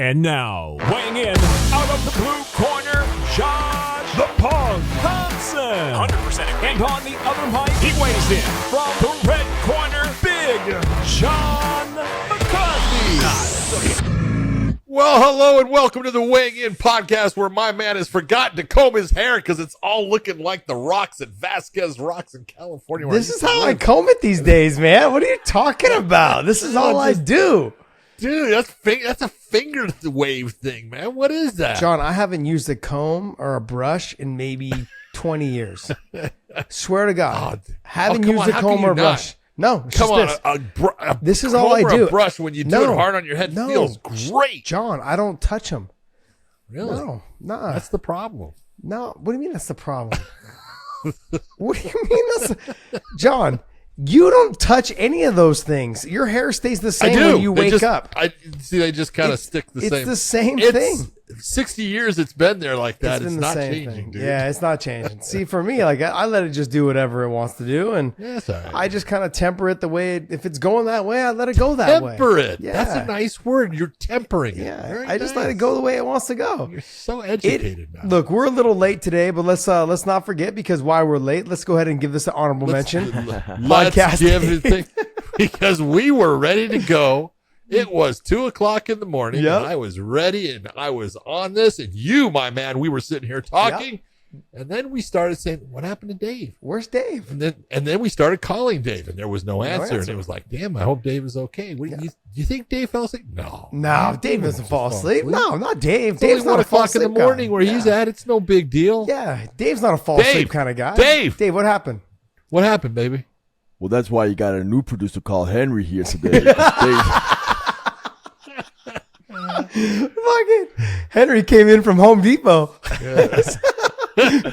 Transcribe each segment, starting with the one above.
And now, weighing in out of the blue corner, Josh the Punk Thompson. 100%. And on the other mic, he weighs in from the red corner, Big John McCarthy. Well, hello and welcome to the Weighing In podcast, where my man has forgotten to comb his hair because it's all looking like the rocks at Vasquez Rocks in California. This is how I comb it these days, man. What are you talking about? This is all I do. Dude, that's a finger wave thing, man. What is that? John, I haven't used a comb or a brush in maybe 20 years. Swear to God. Haven't used a comb or a brush. No, it's come on. This is all I do. A brush when you do it hard on your head feels great. John, I don't touch them. Really? No. That's the problem. No. What do you mean that's the problem? What do you mean that's John, you don't touch any of those things. Your hair stays the same when you wake up. They just kind of stick the same. It's the same thing. 60 years it's been there like that. It's not changing, dude. Yeah, it's not changing. See, for me, like I let it just do whatever it wants to do, and that's all right. I just kind of temper it the way if it's going that way, I let it go that way. Temper it. Yeah. That's a nice word. You're tempering it. Yeah, I just let it go the way it wants to go. You're so educated now. Look, we're a little late today, but let's not forget, because while we're late, let's go ahead and give this an honorable mention. Let's give it because we were ready to go. It was 2:00 in the morning, and I was ready, and I was on this, and you, my man, we were sitting here talking, and then we started saying, "What happened to Dave? Where's Dave?" And then we started calling Dave, and there was no answer, and it was like, "Damn, I hope Dave is okay." Do you think Dave fell asleep? No, Dave doesn't fall asleep. No, not Dave. It's Dave's only not 1 a fall o'clock in the asleep morning guy. where he's at. It's no big deal. Yeah, Dave's not a fall asleep kind of guy. Dave, what happened? What happened, baby? Well, that's why you got a new producer called Henry here today. Fucking Henry came in from Home Depot. Yes.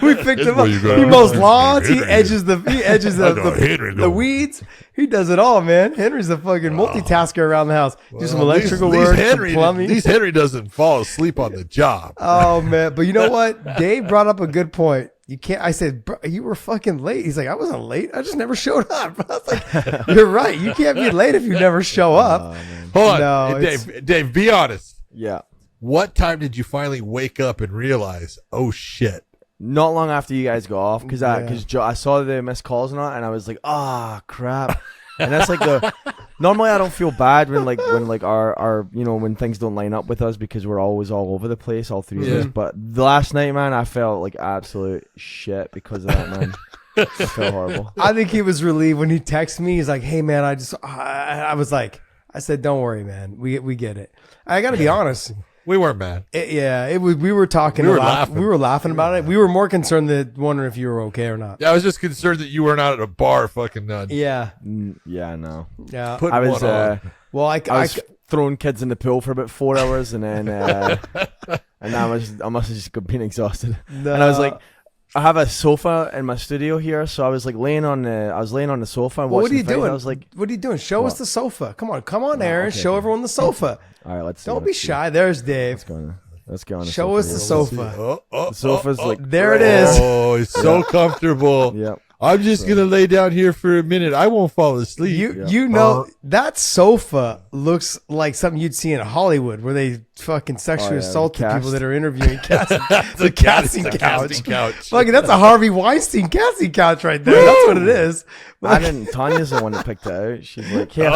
We picked him up. He mows lawns. He edges the weeds. He does it all, man. Henry's a fucking multitasker around the house. Do some electrical work, some plumbing. At least Henry doesn't fall asleep on the job. Oh man, but you know what? Dave brought up a good point. You can't. I said, bro, you were fucking late. He's like, I wasn't late. I just never showed up. I was like, you're right. You can't be late if you never show up. Hold on, Dave. Be honest. Yeah. What time did you finally wake up and realize, oh shit? Not long after you guys got off, because I saw the missed calls and all, and I was like, crap. And that's like normally I don't feel bad when our when things don't line up with us, because we're always all over the place, all three of us. But the last night, man, I felt like absolute shit because of that, man. I felt horrible. I think he was relieved when he texted me. He's like, hey man, I was like, I said, don't worry, man. We get it. I got to be honest. We weren't mad. We were talking. We were laughing about it. We were more concerned than wondering if you were okay or not. Yeah, I was just concerned that you weren't out at a bar fucking Yeah. Yeah, no. Yeah. I was throwing kids in the pool for about 4 hours, and then and I must have just been exhausted. No. And I was like, I have a sofa in my studio here, so I was like laying on the sofa and watching. What are you doing? I was like, what are you doing? Show us the sofa. Come on, Aaron. Okay. Show everyone the sofa. All right, let's. Don't be shy. There's Dave. Let's go on. Show us the sofa. The sofa's like there. It is. Oh, it's so comfortable. Yep. I'm just gonna lay down here for a minute. I won't fall asleep. You know that sofa looks like something you'd see in Hollywood, where they fucking sexually assault the people that are interviewing casting. The casting couch. Fucking, that's a Harvey Weinstein casting couch right there. That's what it is. Tanya's the one that picked it out. She's like, hey,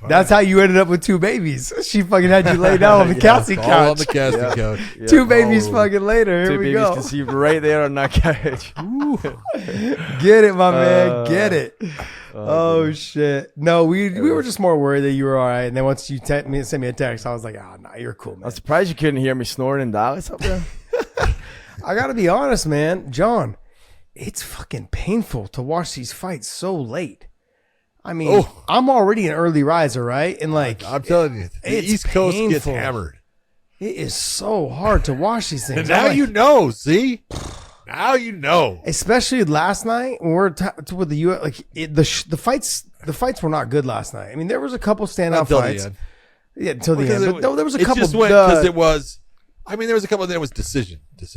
that's how you ended up with two babies. She fucking had you lay down on the casting couch. All on the casting couch. Yeah. Two babies fucking later. Here we go. 2 babies conceived right there on that couch. Get it, my man. Get it. Oh shit. No, we were just more worried that you were all right. And then once you sent me a text, I was like, nah, you're cool, man. I'm surprised you couldn't hear me snoring in Dallas up there. I gotta be honest, man. John, it's fucking painful to watch these fights so late. I mean, I'm already an early riser, right? And like, I'm telling you, the East Coast gets hammered. It is so hard to watch these things. And now you know, see? Now you know. Especially last night when we're with the U.S. The fights were not good last night. I mean, there was a couple standout fights. Yeah, until the end. But there was a couple. It just went because it was. I mean, there was a couple. There was decision. It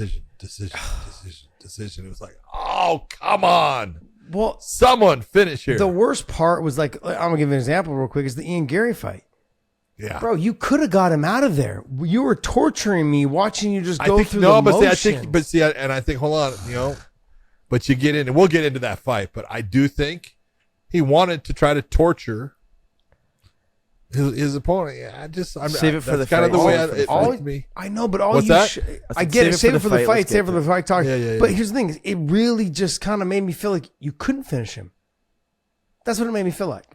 was like, oh, come on. Well, someone finish here. The worst part was like, I'm gonna give you an example real quick. Is the Ian Garry fight. Yeah. Bro, you could have got him out of there. You were torturing me watching you just go through the motions. I think, hold on, but you get in, and we'll get into that fight, but I do think he wanted to try to torture his opponent. Yeah, I'm save it for the kind fight. of the way me. I know, but all What's you that? I get it. Save it for the fight. Save it for the fight talk. Yeah. But here's the thing: it really just kind of made me feel like you couldn't finish him. That's what it made me feel like.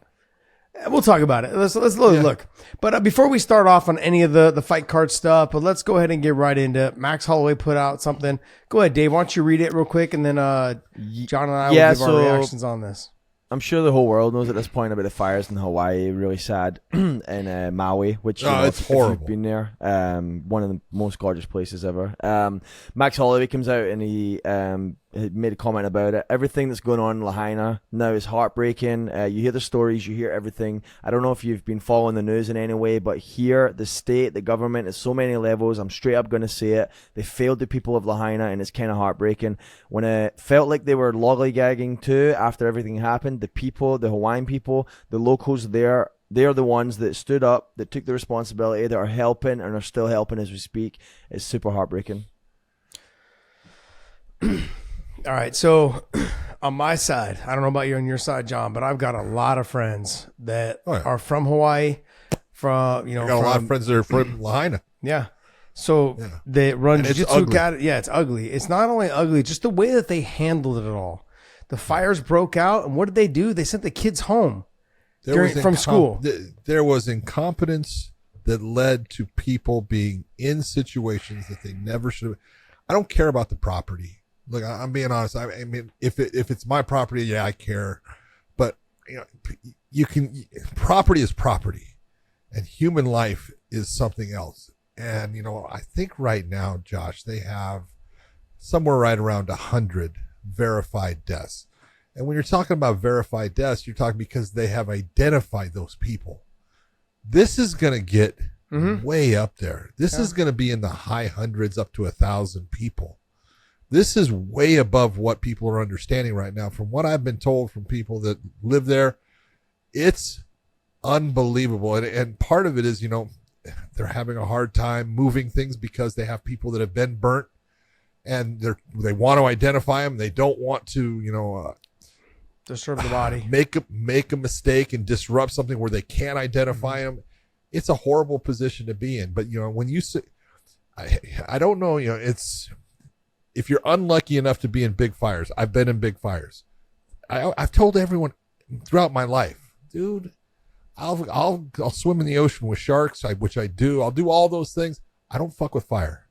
We'll talk about it. Let's look. But before we start off on any of the fight card stuff, but let's go ahead and get right into it. Max Hollway put out something. Go ahead, Dave. Why don't you read it real quick, and then John and I will give our reactions on this. I'm sure the whole world knows at this point about the fires in Hawaii. Really sad in Maui, which it's horrible. If you've been there, one of the most gorgeous places ever. Max Hollway comes out and he made a comment about it. Everything that's going on in Lahaina now is heartbreaking. You hear the stories, you hear everything. I don't know if you've been following the news in any way, but here, the state, the government, at so many levels, I'm straight up going to say it, they failed the people of Lahaina, and it's kind of heartbreaking. When it felt like they were lollygagging too after everything happened, the people, the Hawaiian people, the locals there, they're the ones that stood up, that took the responsibility, that are helping and are still helping as we speak. It's super heartbreaking. All right, so on my side, I don't know about you on your side, John, but I've got a lot of friends that are from Hawaii. I got a lot of friends that are from Lahaina. Yeah. So they run jiu-jitsu academy. Yeah, it's ugly. It's not only ugly, just the way that they handled it all. The fires broke out, and what did they do? They sent the kids home from school. There was incompetence that led to people being in situations that they never should have. I don't care about the property. Look, I'm being honest. I mean, if it's my property, yeah, I care. But property is property, and human life is something else. And I think right now, Josh, they have somewhere right around 100 verified deaths. And when you're talking about verified deaths, you're talking because they have identified those people. This is going to get way up there. This is going to be in the high hundreds, up to 1,000 people. This is way above what people are understanding right now. From what I've been told from people that live there, it's unbelievable. And part of it is, they're having a hard time moving things because they have people that have been burnt, and they want to identify them. They don't want to, disturb the body, make a mistake and disrupt something where they can't identify them. It's a horrible position to be in. But when you say, I don't know, it's. If you're unlucky enough to be in big fires, I've been in big fires. I've told everyone throughout my life, dude, I'll swim in the ocean with sharks, which I do. I'll do all those things. I don't fuck with fire.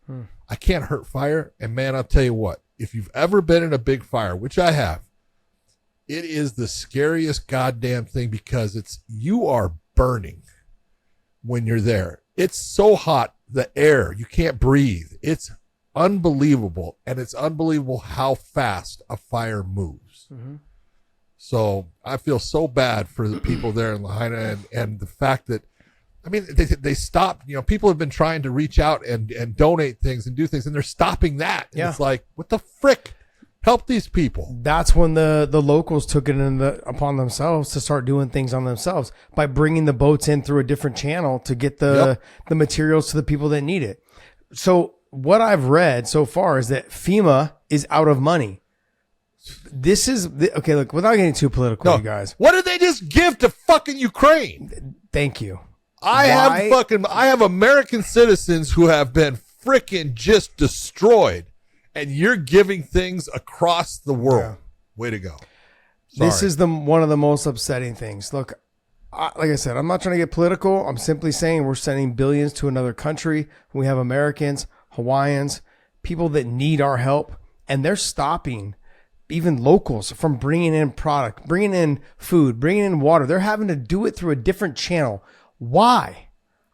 I can't hurt fire. And man, I'll tell you what, if you've ever been in a big fire, which I have, it is the scariest goddamn thing because you are burning when you're there. It's so hot, the air, you can't breathe. It's unbelievable, and it's unbelievable how fast a fire moves. So I feel so bad for the people there in Lahaina, and the fact that, I mean, they stopped. People have been trying to reach out and donate things and do things, and they're stopping that. And it's like, what the frick? Help these people. That's when the locals took it upon themselves to start doing things on themselves by bringing the boats in through a different channel to get the materials to the people that need it. So what I've read so far is that FEMA is out of money. This is okay. Look, without getting too political, you guys. What did they just give to fucking Ukraine? Thank you. I have American citizens who have been freaking just destroyed, and you're giving things across the world. Way to go. Sorry. This is one of the most upsetting things. Look, like I said, I'm not trying to get political. I'm simply saying we're sending billions to another country. We have Americans, Hawaiians, people that need our help, and they're stopping even locals from bringing in product, bringing in food, bringing in water. They're having to do it through a different channel. Why?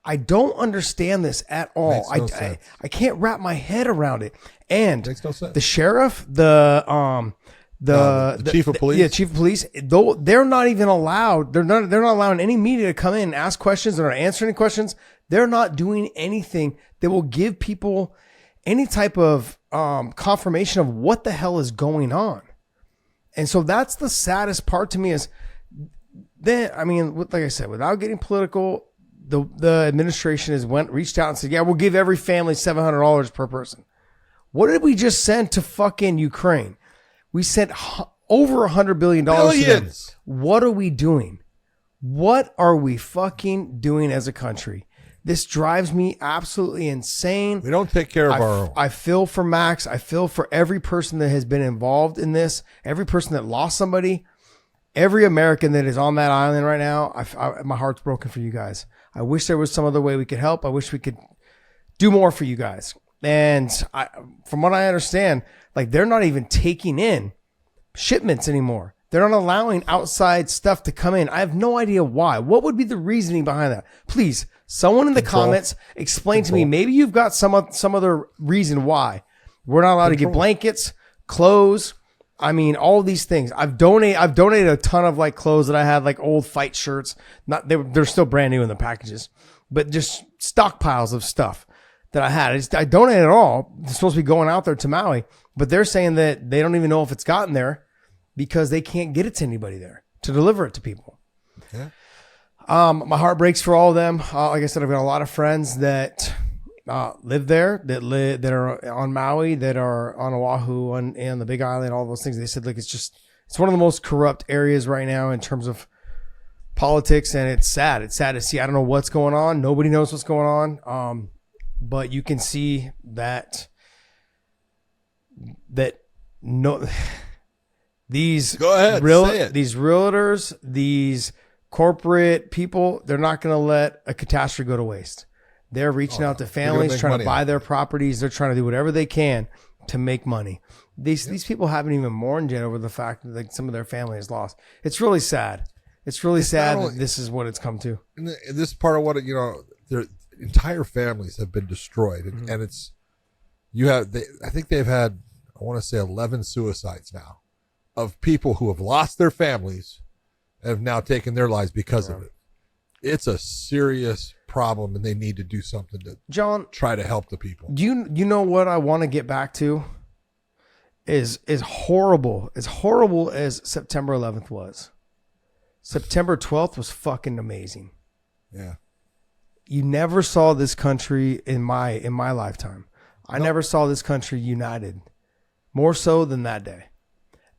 I don't understand this at all. I can't wrap my head around it. And makes no sense. The sheriff, the chief of police, chief of police, though they're not even allowed. They're not allowing any media to come in and ask questions. They're not answering any questions. They're not doing anything that will give people any type of confirmation of what the hell is going on. And so that's the saddest part to me is then, I mean, like I said, without getting political, the administration has reached out and said, yeah, we'll give every family $700 per person. What did we just send to fucking Ukraine? We sent over $100 billion to them. What are we doing? What are we fucking doing as a country? This drives me absolutely insane. We don't take care of our own. I feel for Max. I feel for every person that has been involved in this, every person that lost somebody, every American that is on that island right now. My heart's broken for you guys. I wish there was some other way we could help. I wish we could do more for you guys. And from what I understand, like they're not even taking in shipments anymore. They're not allowing outside stuff to come in. I have no idea why. What would be the reasoning behind that? Please, someone in the comments explain to me. Maybe you've got some other reason why we're not allowed to get blankets, clothes. I mean, all of these things. I've donated a ton of like clothes that I had, like old fight shirts. They're still brand new in the packages, but just stockpiles of stuff that I had. I donated it all. It's supposed to be going out there to Maui, but they're saying that they don't even know if it's gotten there because they can't get it to anybody there to deliver it to people. Yeah. My heart breaks for all of them. Like I said, I've got a lot of friends that live there, that are on Maui, that are on Oahu and the Big Island, all those things. They said, like, it's one of the most corrupt areas right now in terms of politics, and it's sad. It's sad to see. I don't know what's going on. Nobody knows what's going on. But you can see these realtors, these corporate people, they're not going to let a catastrophe go to waste. They're reaching out to families, trying to buy their properties. They're trying to do whatever they can to make money. These people haven't even mourned yet over the fact that like some of their family is lost. It's really sad. It's really sad that this is what it's come to. And this part of what, their entire families have been destroyed. Mm-hmm. And I think they've had, I want to say 11 suicides now of people who have lost their families and have now taken their lives because of it. It's a serious problem, and they need to do something to try to help the people. Do you know what I want to get back to? Is horrible as September 11th was. September 12th was fucking amazing. Yeah. You never saw this country in my lifetime. I never saw this country united more so than that day.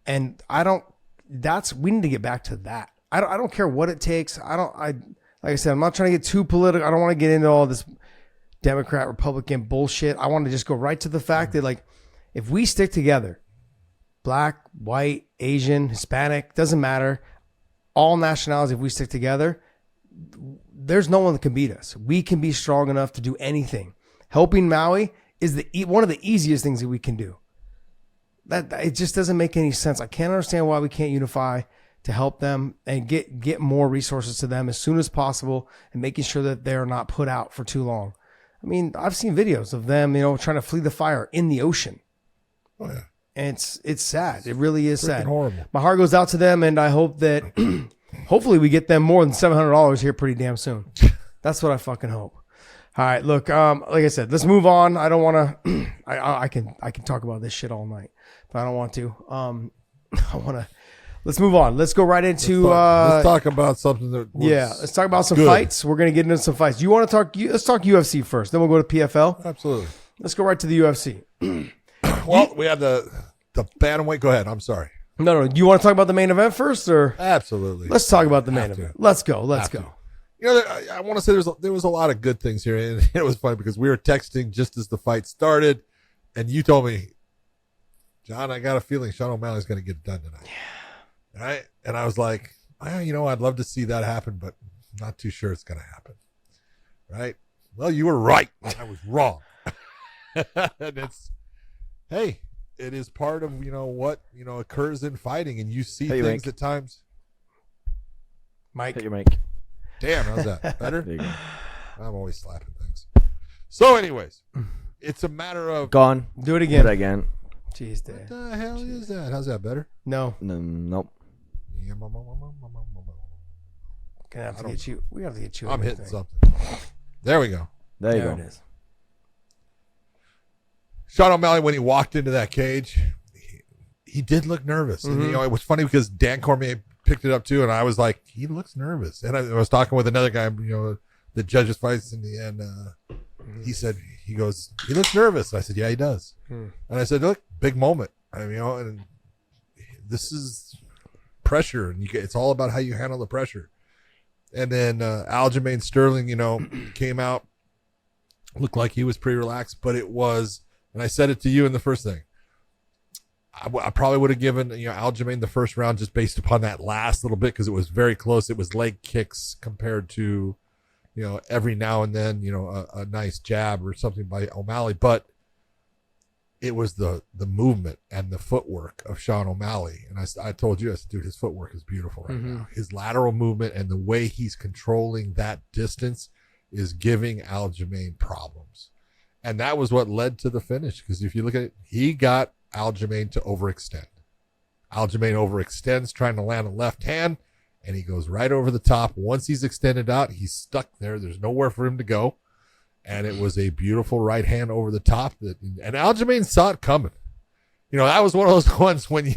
And we need to get back to that. I don't care what it takes. Like I said, I'm not trying to get too political. I don't want to get into all this Democrat, Republican bullshit. I want to just go right to the fact that, like, if we stick together, black, white, Asian, Hispanic, doesn't matter, all nationalities, if we stick together, there's no one that can beat us. We can be strong enough to do anything. Helping Maui is one of the easiest things that we can do. It just doesn't make any sense. I can't understand why we can't unify to help them and get more resources to them as soon as possible, and making sure that they're not put out for too long. I mean, I've seen videos of them, trying to flee the fire in the ocean. Oh yeah. And it's sad. It really is sad. Horrible. My heart goes out to them, and I hope that hopefully we get them more than $700 here pretty damn soon. That's what I fucking hope. All right, look, like I said, let's move on. I don't want to, I can talk about this shit all night, but I don't want to. Let's move on. Let's go right into. Let's talk about something that. Let's talk about some fights. We're gonna get into some fights. You want to talk? Let's talk UFC first. Then we'll go to PFL. Absolutely. Let's go right to the UFC. Well, we have the bantamweight. Go ahead. I'm sorry. No. You want to talk about the main event first, or? Absolutely. Let's talk about the main event. Let's go. I want to say there was a lot of good things here, and it was funny because we were texting just as the fight started, and you told me, John, I got a feeling Sean O'Malley's going to get it done tonight. Yeah. Right? And I was like, I'd love to see that happen, but I'm not too sure it's going to happen. Right? Well, you were right. I was wrong. And it is part of, what, occurs in fighting, and you see things at times. Mike. Hit your mic. Damn, how's that? Better? There you go. I'm always slapping things. So anyways, it's a matter of... Gone. Do it again. Do it again. Jeez, Dave. What the hell is that? How's that better? No. Nope. Gonna have to get you. We have to get you. I'm hitting something. There we go. There you go. It is. Sean O'Malley, when he walked into that cage, he did look nervous. Mm-hmm. And, it was funny because Dan Cormier picked it up too, and I was like, he looks nervous. And I was talking with another guy, the judges fights in the end, he goes, he looks nervous. I said, yeah, he does. And I said, look, big moment. I mean, and this is pressure, and it's all about how you handle the pressure. And then Aljamain Sterling, came out, looked like he was pretty relaxed, but it was, and I said it to you in the first thing, I probably would have given Aljamain the first round just based upon that last little bit because it was very close. It was leg kicks compared to, every now and then, a nice jab or something by O'Malley, but it was the movement and the footwork of Sean O'Malley. And I told you, I said, dude, his footwork is beautiful right now. His lateral movement and the way he's controlling that distance is giving Aljamain problems. And that was what led to the finish. Because if you look at it, he got Aljamain to overextend. Aljamain overextends trying to land a left hand, and he goes right over the top. Once he's extended out, he's stuck there. There's nowhere for him to go. And it was a beautiful right hand over the top. And Aljamain saw it coming. That was one of those ones when,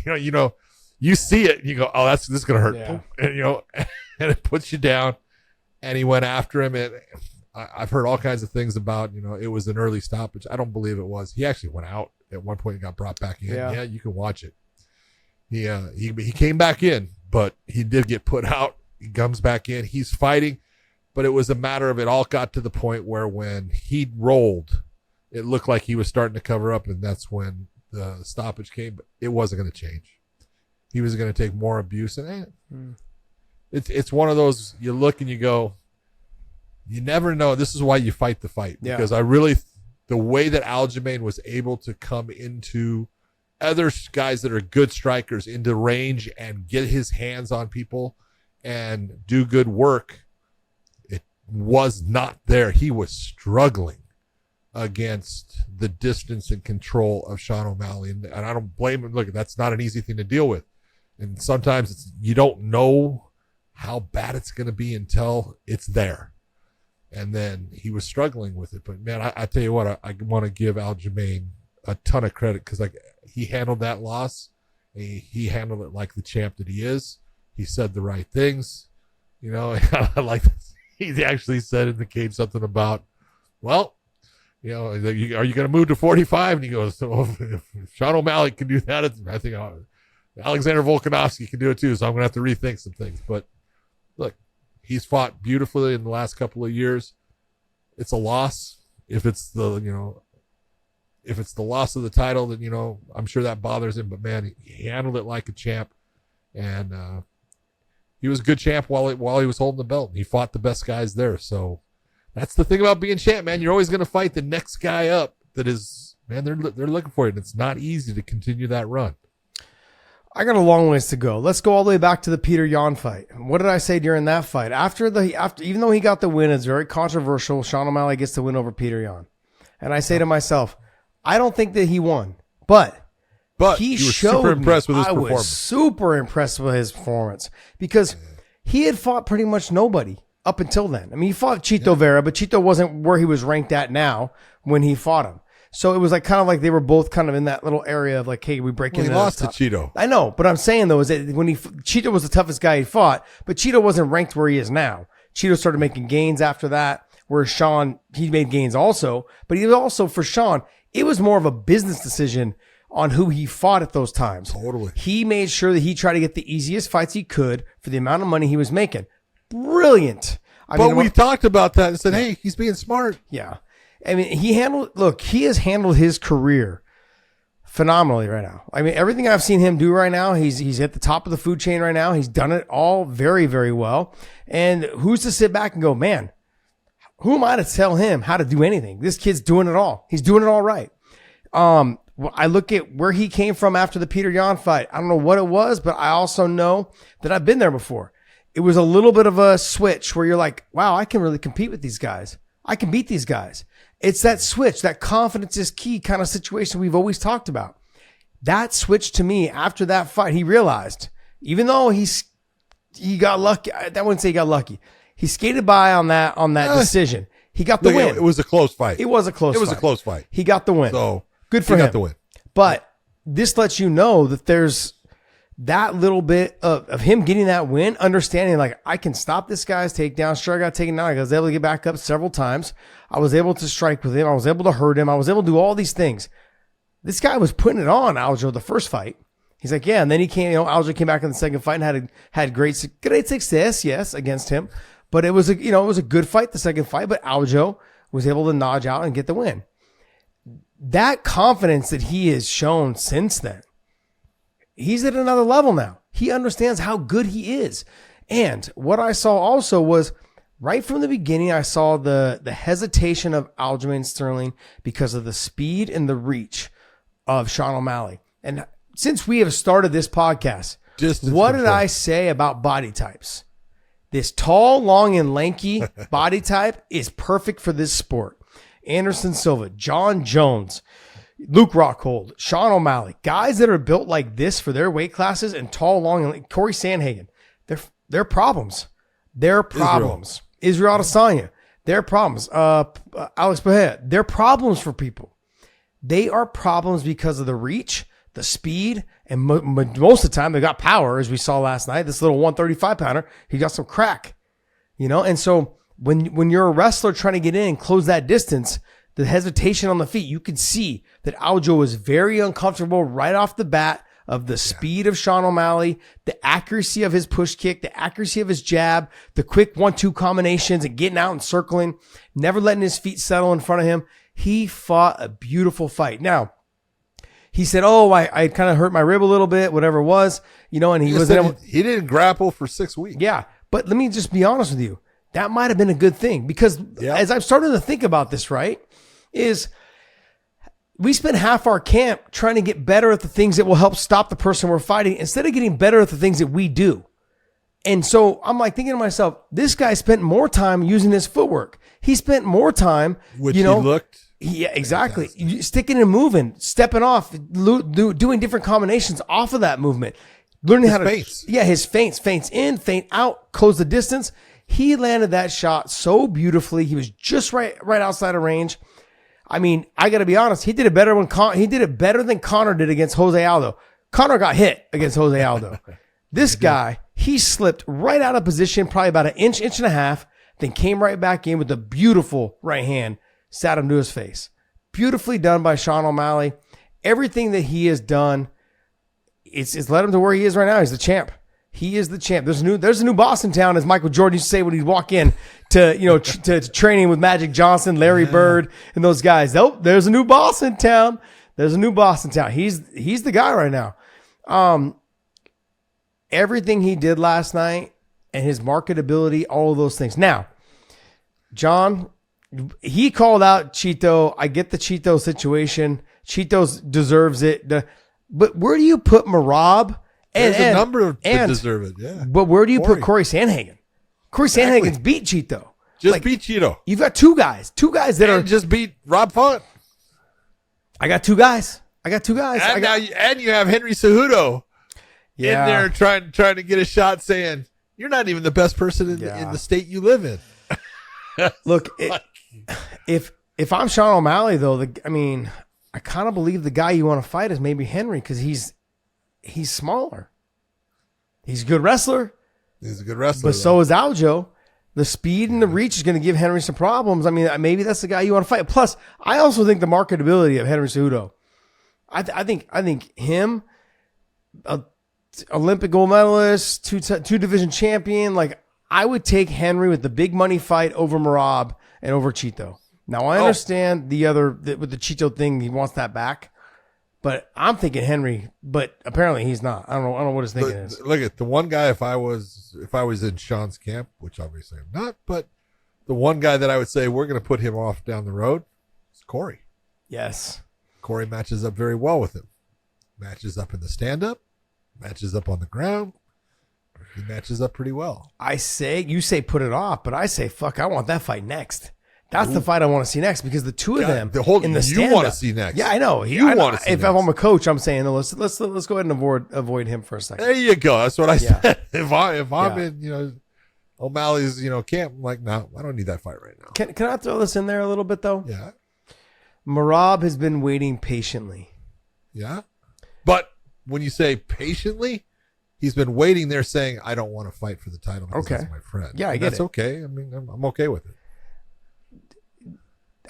you see it and you go, oh, this is going to hurt. Yeah. And, and it puts you down. And he went after him. And I've heard all kinds of things about, it was an early stoppage. I don't believe it was. He actually went out at one point and got brought back in. Yeah, you can watch it. He came back in, but he did get put out. He comes back in. He's fighting. But it was a matter of it all got to the point where when he rolled, it looked like he was starting to cover up, and that's when the stoppage came. But it wasn't going to change. He was going to take more abuse. And it's one of those, you look and you go, you never know. This is why you fight the fight. Because the way that Aljamain was able to come into other guys that are good strikers into range and get his hands on people and do good work, was not there. He was struggling against the distance and control of Sean O'Malley. And I don't blame him. Look, that's not an easy thing to deal with. And sometimes you don't know how bad it's going to be until it's there. And then he was struggling with it. But, man, I tell you what, I want to give Aljamain a ton of credit because he handled that loss. He handled it like the champ that he is. He said the right things. I like this. He actually said in the cage something about, well, are you going to move to 45? And he goes, if Sean O'Malley can do that, I think Alexander Volkanovski can do it too. So I'm going to have to rethink some things. But look, he's fought beautifully in the last couple of years. It's a loss. If it's the loss of the title, then, I'm sure that bothers him. But, man, he handled it like a champ. And, he was a good champ while he was holding the belt. He fought the best guys there. So that's the thing about being champ, man. You're always going to fight the next guy up that is, man, they're looking for you. And it's not easy to continue that run. I got a long ways to go. Let's go all the way back to the Peter Yan fight. What did I say during that fight? After even though he got the win, it's very controversial. Sean O'Malley gets the win over Peter Yan. And I say to myself, I don't think that he won, but he showed super impressed with his performance. I was super impressed with his performance because he had fought pretty much nobody up until then. I mean, he fought Chito Vera, but Chito wasn't where he was ranked at now when he fought him. So it was kind of like they were both kind of in that little area of hey, we break into. He lost to Chito. I know, but I'm saying though is that when Chito was the toughest guy he fought, but Chito wasn't ranked where he is now. Chito started making gains after that, where Sean, he made gains also, but he was also, for Sean, it was more of a business decision on who he fought at those times. Totally. He made sure that he tried to get the easiest fights he could for the amount of money he was making. Brilliant. But we talked about that and said, hey, he's being smart. Yeah. I mean, he has handled his career phenomenally right now. I mean, everything I've seen him do right now, he's at the top of the food chain right now. He's done it all very, very well. And who's to sit back and go, man, who am I to tell him how to do anything? This kid's doing it all. He's doing it all right. I look at where he came from after the Peter Yan fight. I don't know what it was, but I also know that I've been there before. It was a little bit of a switch where you're like, wow, I can really compete with these guys. I can beat these guys. It's that switch, that confidence is key kind of situation we've always talked about. That switch to me after that fight, he realized, even though he got lucky, I wouldn't say he got lucky. He skated by on that decision. He got the win. It was a close fight. It was a close fight. He got the win. So good for him. Got the win. But this lets you know that there's that little bit of him getting that win, understanding like I can stop this guy's takedown. Sure, I got taken down. I was able to get back up several times. I was able to strike with him. I was able to hurt him. I was able to do all these things. This guy was putting it on Aljo the first fight. He's like, yeah, and then he came. Aljo came back in the second fight and had great success, yes, against him. But it was a good fight the second fight. But Aljo was able to nudge out and get the win. That confidence that he has shown since then, he's at another level now. He understands how good he is. And what I saw also was right from the beginning, I saw the hesitation of Aljamain Sterling because of the speed and the reach of Sean O'Malley. And since we have started this podcast, what did I say about body types? This tall, long, and lanky body type is perfect for this sport. Anderson Silva, John Jones, Luke Rockhold, Sean O'Malley, guys that are built like this for their weight classes and tall, long, and Corey Sandhagen, they're problems. They're problems. Israel Adesanya, they're problems. Alex Pereira, they're problems for people. They are problems because of the reach, the speed, and most of the time they got power, as we saw last night. This little 135-pounder, he got some crack, And so when you're a wrestler trying to get in and close that distance, the hesitation on the feet, you could see that Aljo was very uncomfortable right off the bat of the speed of Sean O'Malley, the accuracy of his push kick, the accuracy of his jab, the quick 1-2 combinations and getting out and circling, never letting his feet settle in front of him. He fought a beautiful fight. Now, he said, I kind of hurt my rib a little bit, whatever it was, and he didn't grapple for 6 weeks. Yeah. But let me just be honest with you. That might have been a good thing because as I've started to think about this, right, is we spend half our camp trying to get better at the things that will help stop the person we're fighting instead of getting better at the things that we do. And so I'm like thinking to myself, this guy spent more time using his footwork. He spent more time, he looked. Yeah, exactly. Fantastic. Sticking and moving, stepping off, doing different combinations off of that movement. Learning how to feints. Yeah, his feints in, feint out, close the distance. He landed that shot so beautifully. He was just right outside of range. I mean, I got to be honest. He did it better than Conor did against Jose Aldo. Conor got hit against Jose Aldo. This guy, he slipped right out of position, probably about an inch and a half, then came right back in with a beautiful right hand, sat him to his face. Beautifully done by Sean O'Malley. Everything that he has done, it's led him to where he is right now. He's the champ. He is the champ. There's a new boss in town, as Michael Jordan used to say when he'd walk in to training with Magic Johnson, Larry Bird, and those guys. Oh, there's a new boss in town. He's the guy right now. Everything he did last night and his marketability, all of those things. Now, John, he called out Chito. I get the Chito situation. Chito deserves it. But where do you put Merab? There's a number of that deserve it, yeah. But where do you put Corey Sandhagen? Corey Sandhagen's beat Chito. Beat Chito. You've got two guys that just beat Rob Font. I got two guys. And you have Henry Cejudo in there trying to get a shot, saying you're not even the best person in the state you live in. Look, if I'm Sean O'Malley though, I kind of believe the guy you want to fight is maybe Henry because he's smaller. He's a good wrestler. But so is Aljo. The speed and the reach is going to give Henry some problems. I mean, maybe that's the guy you want to fight. Plus, I also think the marketability of Henry Cejudo. I think him, Olympic gold medalist, two division champion. Like, I would take Henry with the big money fight over Merab and over Chito. Now I understand with the Chito thing, he wants that back. But I'm thinking Henry, but apparently he's not. I don't know what his thinking is. Look at the one guy. If I was in Sean's camp, which obviously I'm not, but the one guy that I would say we're going to put him off down the road is Corey. Yes, Corey matches up very well with him. Matches up in the stand-up. Matches up on the ground. He matches up pretty well. You say put it off, but I say fuck. I want that fight next. That's the fight I want to see next because the two of them in the stand-up. You want to see next. Yeah, I know. If I'm a coach, I'm saying no, let's go ahead and avoid him for a second. There you go. That's what I said. If I'm in O'Malley's camp, I'm like, no, I don't need that fight right now. Can I throw this in there a little bit though? Yeah. Merab has been waiting patiently. Yeah. But when you say patiently, He's been waiting there saying, I don't want to fight for the title because Okay. that's my friend. Yeah, I And get that's it. okay. I mean, I'm okay with it.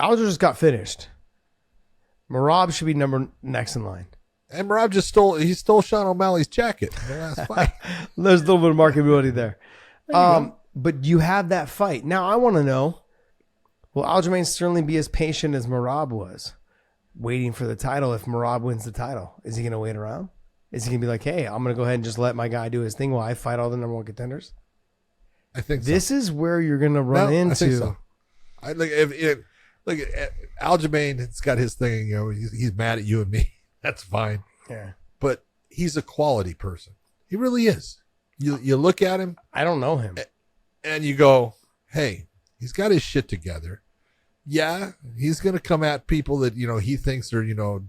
Aljo just got finished. Merab should be next in line. And Merab stole Sean O'Malley's jacket in the last fight. There's a little bit of marketability there. But you have that fight. Now I want to know, will Aljamain Sterling be as patient as Merab was, waiting for the title if Merab wins the title? Is he going to wait around? Is he going to be like, hey, I'm going to go ahead and just let my guy do his thing while I fight all the number one contenders? I think This is where you're going to run into. I think so. Look, Aljamain's got his thing. You know, he's mad at you and me. That's fine. Yeah. But he's a quality person. He really is. You look at him. I don't know him. And you go, hey, he's got his shit together. Yeah, he's going to come at people that, you know, he thinks are, you know,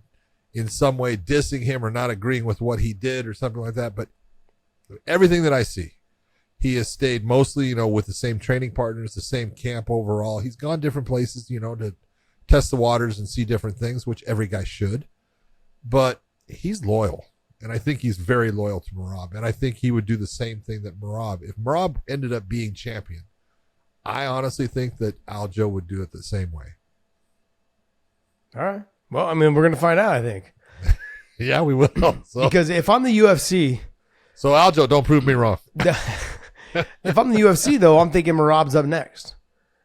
in some way dissing him or not agreeing with what he did or something like that. But everything that I see, he has stayed mostly, you know, with the same training partners, the same camp overall. He's gone different places, you know, to test the waters and see different things, which every guy should. But he's loyal. And I think he's very loyal to Merab. And I think he would do the same thing that Merab. If Merab ended up being champion, I honestly think that Aljo would do it the same way. All right. Well, I mean, we're going to find out, I think. Yeah, we will. So, Because if I'm the UFC, so Aljo, don't prove me wrong. if I'm the UFC, though, I'm thinking Merab's up next.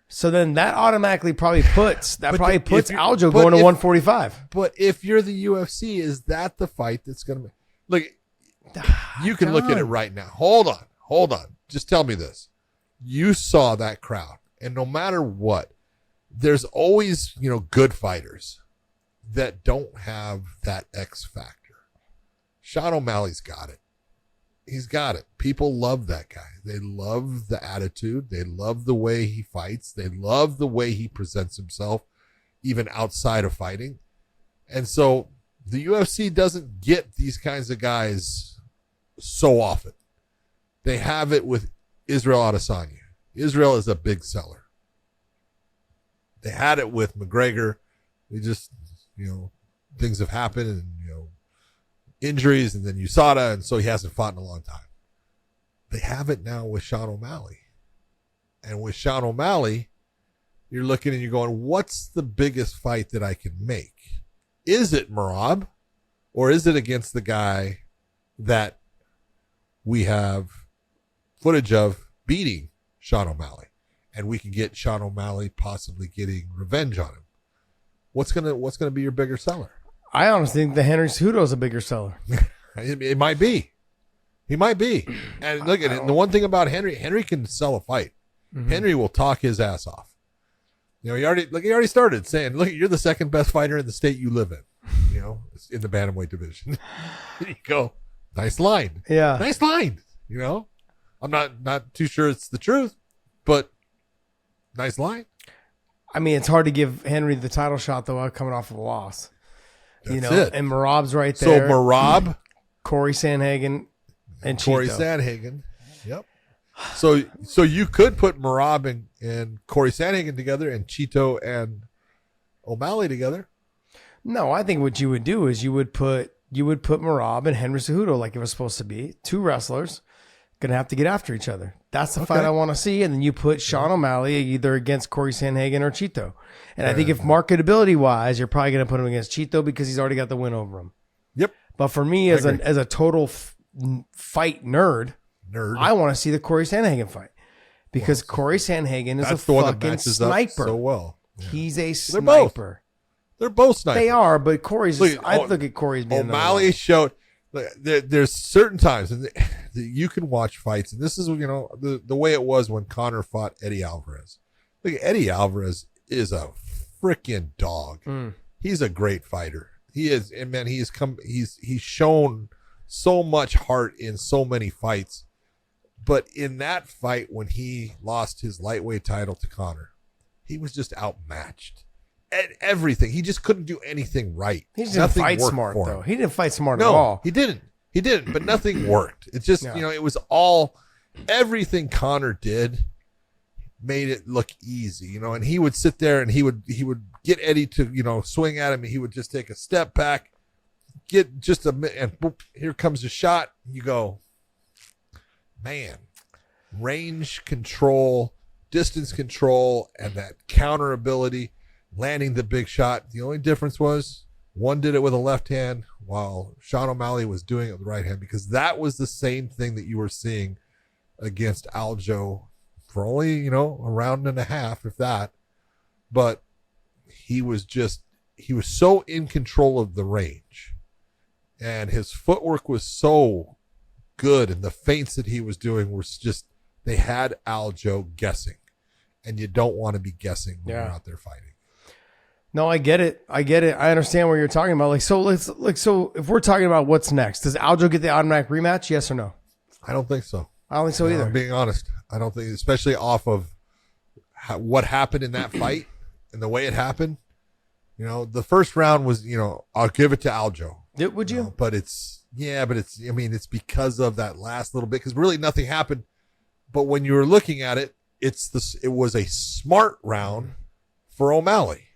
So then that automatically probably puts Aljo going to 145. But if you're the UFC, is that the fight that's going to be? Look, you can look at it right now. Hold on. Just tell me this. You saw that crowd, and no matter what, there's always, you know, good fighters that don't have that X factor. Sean O'Malley's got it. He's got it. People love that guy. They love the attitude. They love the way he fights. They love the way he presents himself, even outside of fighting. And so the UFC doesn't get these kinds of guys so often. They have it with Israel Adesanya. Israel is a big seller. They had it with McGregor. We just, you know, things have happened and, you know, injuries, and then USADA, and so he hasn't fought in a long time. They have it now with Sean O'Malley. And with Sean O'Malley, you're looking and you're going, what's the biggest fight that I can make? Is it Merab, or is it against the guy that we have footage of beating Sean O'Malley, and we can get Sean O'Malley possibly getting revenge on him? What's gonna be your bigger seller? I honestly think the Henry Cejudo is a bigger seller. It might be. He might be. And look at it. The one thing about Henry can sell a fight. Mm-hmm. Henry will talk his ass off. You know, he already started saying, look, you're the second best fighter in the state you live in, you know, in the bantamweight division. You go, nice line. Yeah. Nice line. You know, I'm not too sure it's the truth, but nice line. I mean, it's hard to give Henry the title shot, though, coming off of a loss. That's you know, it. and Merab's right there. So Merab, Corey Sandhagen, and Corey Cheeto. Sandhagen. Yep. So you could put Merab and Corey Sandhagen together, and Cheeto and O'Malley together. No, I think what you would do is you would put Merab and Henry Cejudo like it was supposed to be. Two wrestlers gonna have to get after each other. That's the fight I want to see. And then you put Sean O'Malley either against Corey Sandhagen or Cheeto. And I think if marketability wise, you're probably gonna put him against Cheeto because he's already got the win over him. Yep. But for me, as a total fight nerd, I want to see the Corey Sandhagen fight because Corey Sandhagen is a fucking sniper. So well, yeah. He's a sniper. They're both snipers. They are, but Corey's. I look at Corey's. O'Malley showed. There's certain times that you can watch fights, and this is, you know, the way it was when Conor fought Eddie Alvarez. Look, Eddie Alvarez is a freaking dog. He's a great fighter. He is, and man, he's shown so much heart in so many fights. But in that fight, when he lost his lightweight title to Conor, he was just outmatched at everything. He just couldn't do anything right. He didn't fight smart, though. He didn't fight smart at all. He didn't. But nothing worked. It's just, you know, it was all, everything Conor did made it look easy, you know, and he would sit there and he would get Eddie to, you know, swing at him, and he would just take a step back, get just a minute, and boop, here comes a shot. You go, man, range control, distance control, and that counter ability, landing the big shot. The only difference was one did it with a left hand while Sean O'Malley was doing it with the right hand, because that was the same thing that you were seeing against Aljo for only, a round and a half, if that. But he was so in control of the range, and his footwork was so good, and the feints that he was doing was just, they had Aljo guessing, and you don't want to be guessing when you're out there fighting. No, I get it. I understand what you're talking about. So if we're talking about what's next, does Aljo get the automatic rematch? Yes or no? I don't think so. I don't think so either. I'm being honest. I don't think, especially off of what happened in that fight and the way it happened. The first round was, I'll give it to Aljo. Would you? But it's because of that last little bit, because really nothing happened. But when you were looking at it, it was a smart round for O'Malley.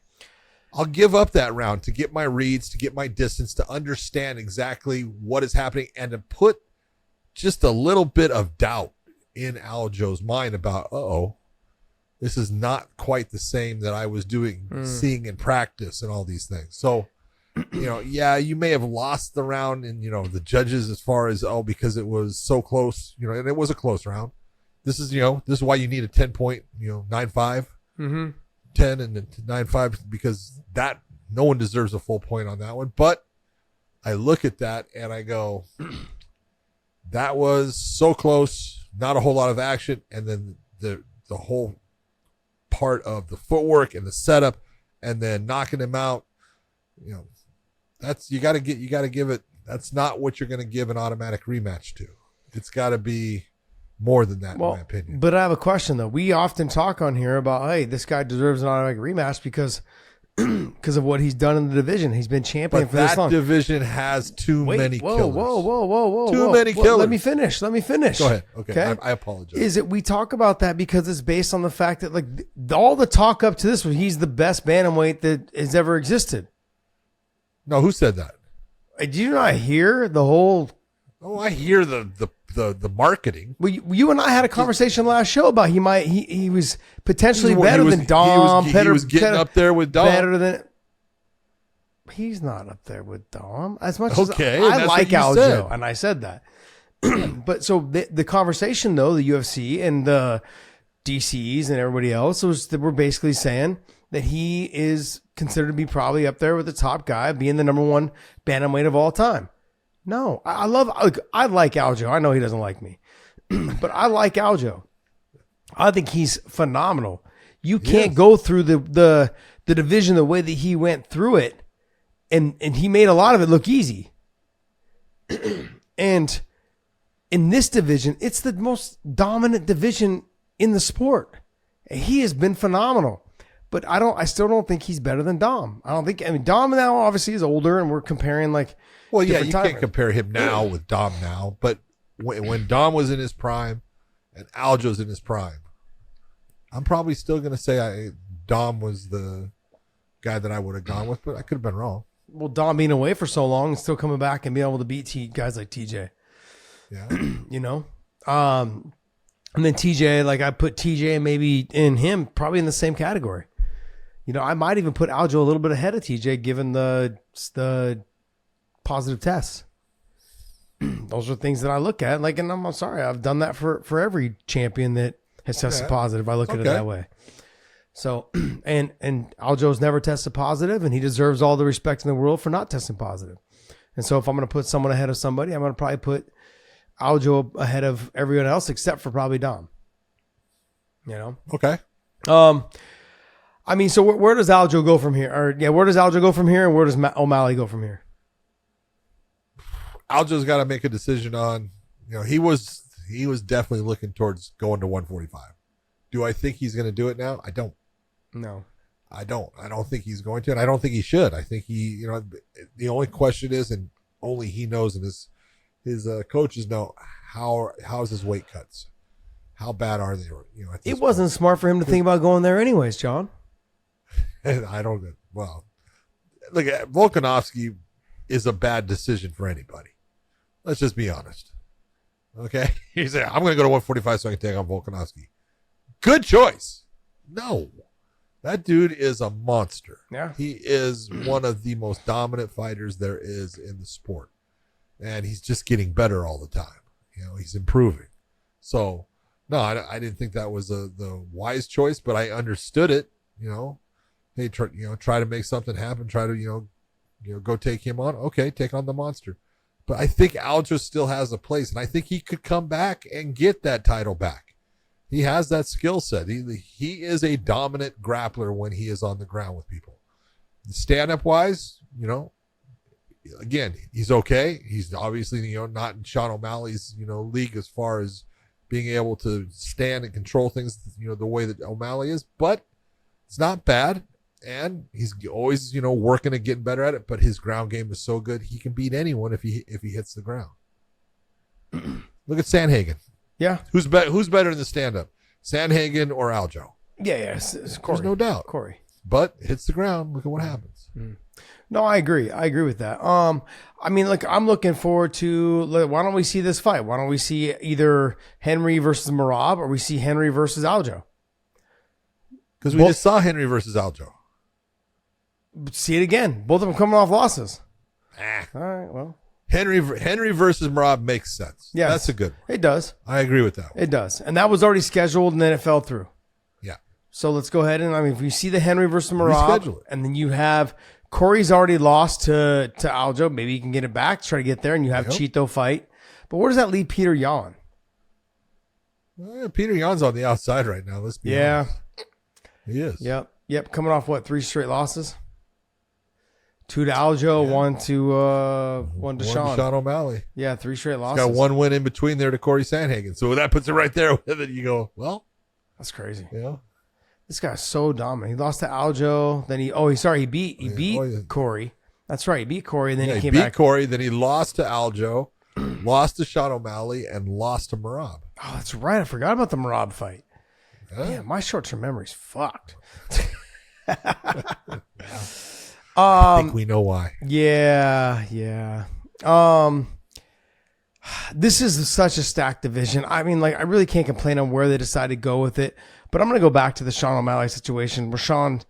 I'll give up that round to get my reads, to get my distance, to understand exactly what is happening, and to put just a little bit of doubt in Aljo's mind about, this is not quite the same that I was seeing in practice and all these things. So, you may have lost the round and, the judges as far as, because it was so close, and it was a close round. This is, this is why you need a 10-point, 9-5. 10 and then 9-5, because that no one deserves a full point on that one. But I look at that and I go, that was so close, not a whole lot of action, and then the whole part of the footwork and the setup, and then knocking him out. That's you got to give it. That's not what you're going to give an automatic rematch to. It's got to be more than that, in my opinion. But I have a question, though. We often talk on here about, hey, this guy deserves an automatic rematch because of what he's done in the division. He's been champion for this long. That division has too many killers. Whoa. Too many killers. Let me finish. Go ahead. Okay. I apologize. Is it we talk about that because it's based on the fact that all the talk up to this was he's the best bantamweight that has ever existed. No, who said that? Did you not hear the whole? Oh, I hear the marketing. Well, you and I had a conversation last show about he was potentially better than Dom. He was getting up there with Dom. Better than. He's not up there with Dom as much as I like Aljo, and I said that. But so the conversation, though, the UFC and the DCs and everybody else was that we're basically saying that he is considered to be probably up there with the top guy, being the number one bantamweight of all time. No, I like Aljo. I know he doesn't like me, but I like Aljo. I think he's phenomenal. You can't go through the division the way that he went through it, and he made a lot of it look easy. And in this division, it's the most dominant division in the sport. He has been phenomenal. But I still don't think he's better than Dom. Dom now obviously is older, and we're comparing you can't compare him now with Dom now, but when Dom was in his prime and Aljo's in his prime, I'm probably still going to say Dom was the guy that I would have gone with, but I could have been wrong. Well, Dom being away for so long and still coming back and being able to beat guys like TJ. Yeah. And then TJ, I put TJ maybe in him, probably in the same category. I might even put Aljo a little bit ahead of TJ given the positive tests. Those are things that I look at. And I'm sorry, I've done that for every champion that has tested positive. I look at it that way. So, and Aljo's never tested positive, and he deserves all the respect in the world for not testing positive. And so if I'm going to put someone ahead of somebody, I'm going to probably put Aljo ahead of everyone else except for probably Dom. Okay. So where does Aljo go from here? Where does Aljo go from here, and where does O'Malley go from here? Aljo's got to make a decision on. He was definitely looking towards going to 145. Do I think he's going to do it now? I don't. No, I don't. I don't think he's going to, and I don't think he should. I think he. The only question is, and only he knows, and his coaches know how's his weight cuts. How bad are they? It wasn't smart for him to think about going there anyways, John. I don't. Well, look, Volkanovski is a bad decision for anybody. Let's just be honest. Okay. He said, I'm going to go to 145 so I can take on Volkanovski. Good choice. No. That dude is a monster. Yeah. He is one of the most dominant fighters there is in the sport. And he's just getting better all the time. He's improving. So, no, I didn't think that was the wise choice, but I understood it. Hey, try to make something happen. Try to, go take him on. Okay, take on the monster. But I think Aljo still has a place, and I think he could come back and get that title back. He has that skill set. He is a dominant grappler when he is on the ground with people. Stand-up wise, again, he's okay. He's obviously, not in Sean O'Malley's, league as far as being able to stand and control things, the way that O'Malley is, but it's not bad. And he's always, working and getting better at it, but his ground game is so good. He can beat anyone if he hits the ground. Look at Sandhagen. Yeah. Who's better in the stand-up? Sandhagen or Aljo? Yeah. It's Corey. There's no doubt. Corey. But hits the ground. Look at what happens. No, I agree. I agree with that. I'm looking forward to, why don't we see this fight? Why don't we see either Henry versus Merab or we see Henry versus Aljo? Because we just saw Henry versus Aljo. See it again. Both of them coming off losses. All right, well. Henry versus Merab makes sense. Yeah, that's a good one. It does. I agree with that one. It does. And that was already scheduled, and then it fell through. Yeah. So let's go ahead and, if you see the Henry versus Merab, and then you have Corey's already lost to Aljo. Maybe you can get it back, try to get there, and you have Cheeto fight. But where does that leave Peter Yan? Peter Yan's on the outside right now. Let's be honest. He is. Yep. Coming off 3 straight losses? 2 to Aljo, 1 to Sean. Sean O'Malley. Yeah, 3 straight losses. He's got 1 win in between there to Corey Sandhagen. So that puts it right there with it. You go, well. That's crazy. Yeah. This guy's so dominant. He lost to Aljo. Then he beat Corey. That's right. He beat Corey, and then he came back. He beat Corey, then he lost to Aljo, lost to Sean O'Malley, and lost to Merab. Oh, that's right. I forgot about the Merab fight. Yeah, my short-term memory's fucked. I think we know why. Yeah. This is such a stacked division. I really can't complain on where they decided to go with it. But I'm going to go back to the Sean O'Malley situation where Sean,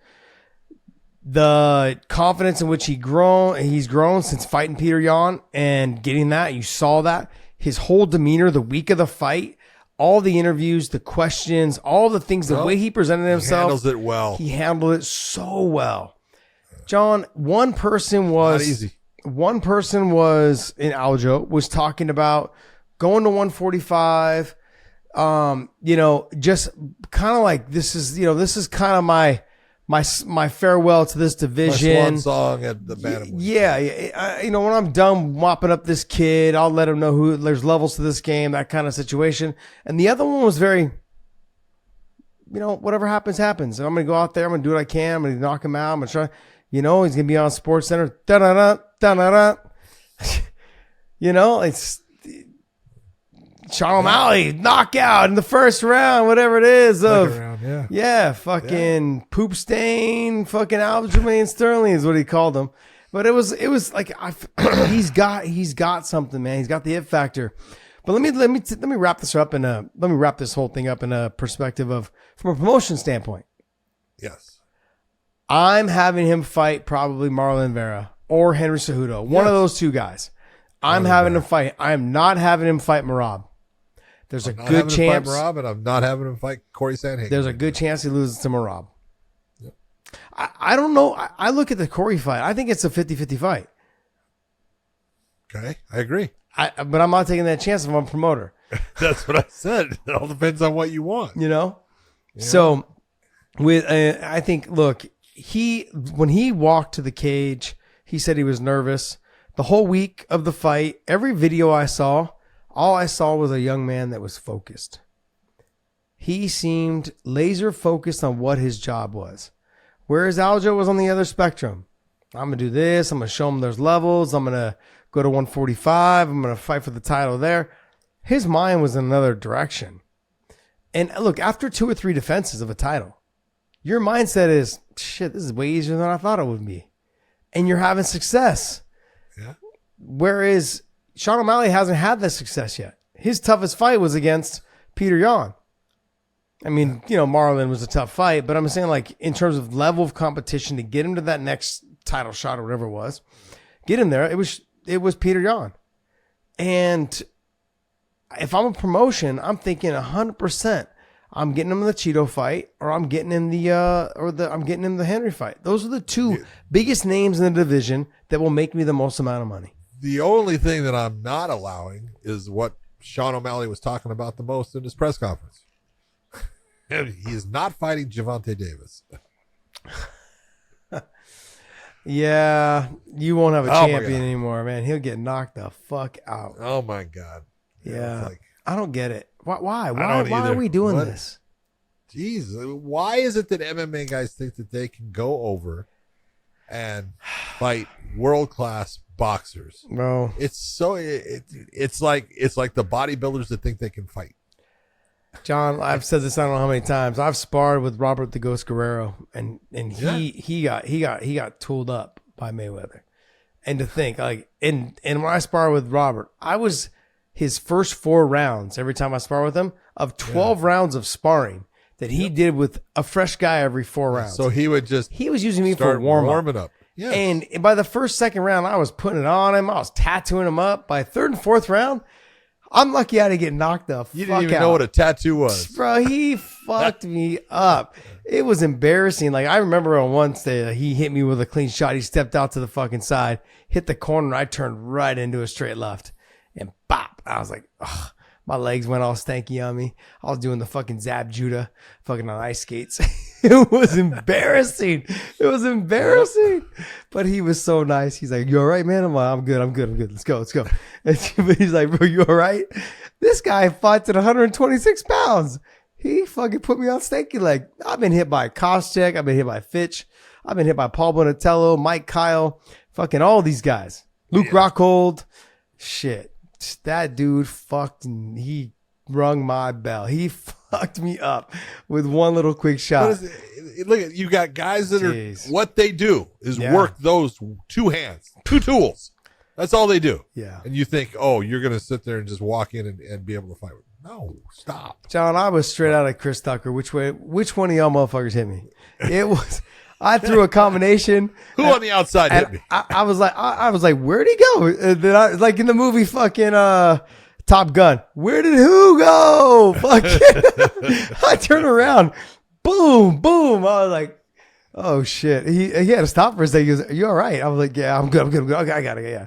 the confidence in which he's grown since fighting Peter Yan and getting that, you saw that. His whole demeanor the week of the fight, all the interviews, the questions, all the things, the way he presented himself. He handles it well. He handled it so well. John, one person was in Aljo was talking about going to 145. Just kind of like this is kind of my farewell to this division. My swan song at the bantamweight. Yeah, when I'm done mopping up this kid, I'll let him know there's levels to this game, that kind of situation. And the other one was very, whatever happens, happens. I'm gonna go out there, I'm gonna do what I can, I'm gonna knock him out, I'm gonna try. He's gonna be on Sports Center. It's Sean O'Malley knockout in the first round, whatever it is. Poop stain, fucking Aljamain Sterling is what he called him. But it was like he's got something, man. He's got the it factor. But let me wrap this up let me wrap this whole thing up in a perspective of from a promotion standpoint. Yes. I'm having him fight probably Marlon Vera or Henry Cejudo. One of those two guys. I'm having him fight. I am not having him fight Merab. There's a good chance. Merab, and I'm not having him fight Corey Sandhagen. There's a good chance he loses to Merab. Yep. I don't know. I look at the Corey fight. I think it's a 50-50 fight. Okay, I agree. But I'm not taking that chance if I'm a promoter. That's what I said. It all depends on what you want. Yeah. So I think, look, when he walked to the cage, he said he was nervous. The whole week of the fight, every video I saw, all I saw was a young man that was focused. He seemed laser focused on what his job was. Whereas Aljo was on the other spectrum. I'm going to do this. I'm going to show him there's levels. I'm going to go to 145. I'm going to fight for the title there. His mind was in another direction. And look, after 2 or 3 defenses of a title, your mindset is, shit, this is way easier than I thought it would be. And you're having success. Yeah. Whereas Sean O'Malley hasn't had that success yet. his toughest fight was against Peter Yan. I mean, Marlon was a tough fight, but I'm saying like in terms of level of competition to get him to that next title shot or whatever it was, get him there. It was Peter Yan. And if I'm a promotion, I'm thinking 100%. I'm getting him in the Cheeto fight, or I'm getting him I'm getting him the Henry fight. Those are the two biggest names in the division that will make me the most amount of money. The only thing that I'm not allowing is what Sean O'Malley was talking about the most in his press conference. He is not fighting Gervonta Davis. Yeah, you won't have a champion anymore, man. He'll get knocked the fuck out. Oh my God. Yeah. I don't get it. Why? Why are we doing this? Jeez, why is it that MMA guys think that they can go over and fight world-class boxers? Bro, it's like the bodybuilders that think they can fight. John, I've said this I don't know how many times. I've sparred with Robert the Ghost Guerrero, and he got tooled up by Mayweather. And to think and when I sparred with Robert, I was his first 4 rounds every time I spar with him of 12 rounds of sparring that he did with a fresh guy every 4 rounds. So he was using me for warming up. Yes. And by the second round, I was putting it on him. I was tattooing him up. By 3rd and 4th round, I'm lucky I didn't get knocked the fuck out. You didn't even know what a tattoo was. Bro, he fucked me up. It was embarrassing. Like, I remember on one day, he hit me with a clean shot. He stepped out to the fucking side, hit the corner, and I turned right into a straight left. And bop. I was like, ugh. My legs went all stanky on me. I was doing the fucking Zab Judah fucking on ice skates. It was embarrassing. But he was so nice. He's like, you all right, man? I'm like, I'm good. Let's go. But he's like, bro, you all right? This guy fought at 126 pounds. He fucking put me on stanky leg. I've been hit by Koscheck. I've been hit by Fitch. I've been hit by Paul Bonatello, Mike Kyle, fucking all these guys. Luke Rockhold. Shit. That dude he rung my bell. He fucked me up with one little quick shot. Look, you got guys that are, what they do is work those 2 hands, 2 tools. That's all they do. Yeah. And you think, oh, you're going to sit there and just walk in and be able to fight with them. No, stop. John, I was straight out of Chris Tucker. Which one of y'all motherfuckers hit me? It was... I threw a combination. Who on the outside hit me? I was like, where'd he go? And then I, like in the movie fucking Top Gun, where did who go? Fucking, I turn around, boom. I was like, oh shit. He had to stop for a second. He goes, are you all right? I was like, yeah, I'm good. Okay, I got it. Yeah.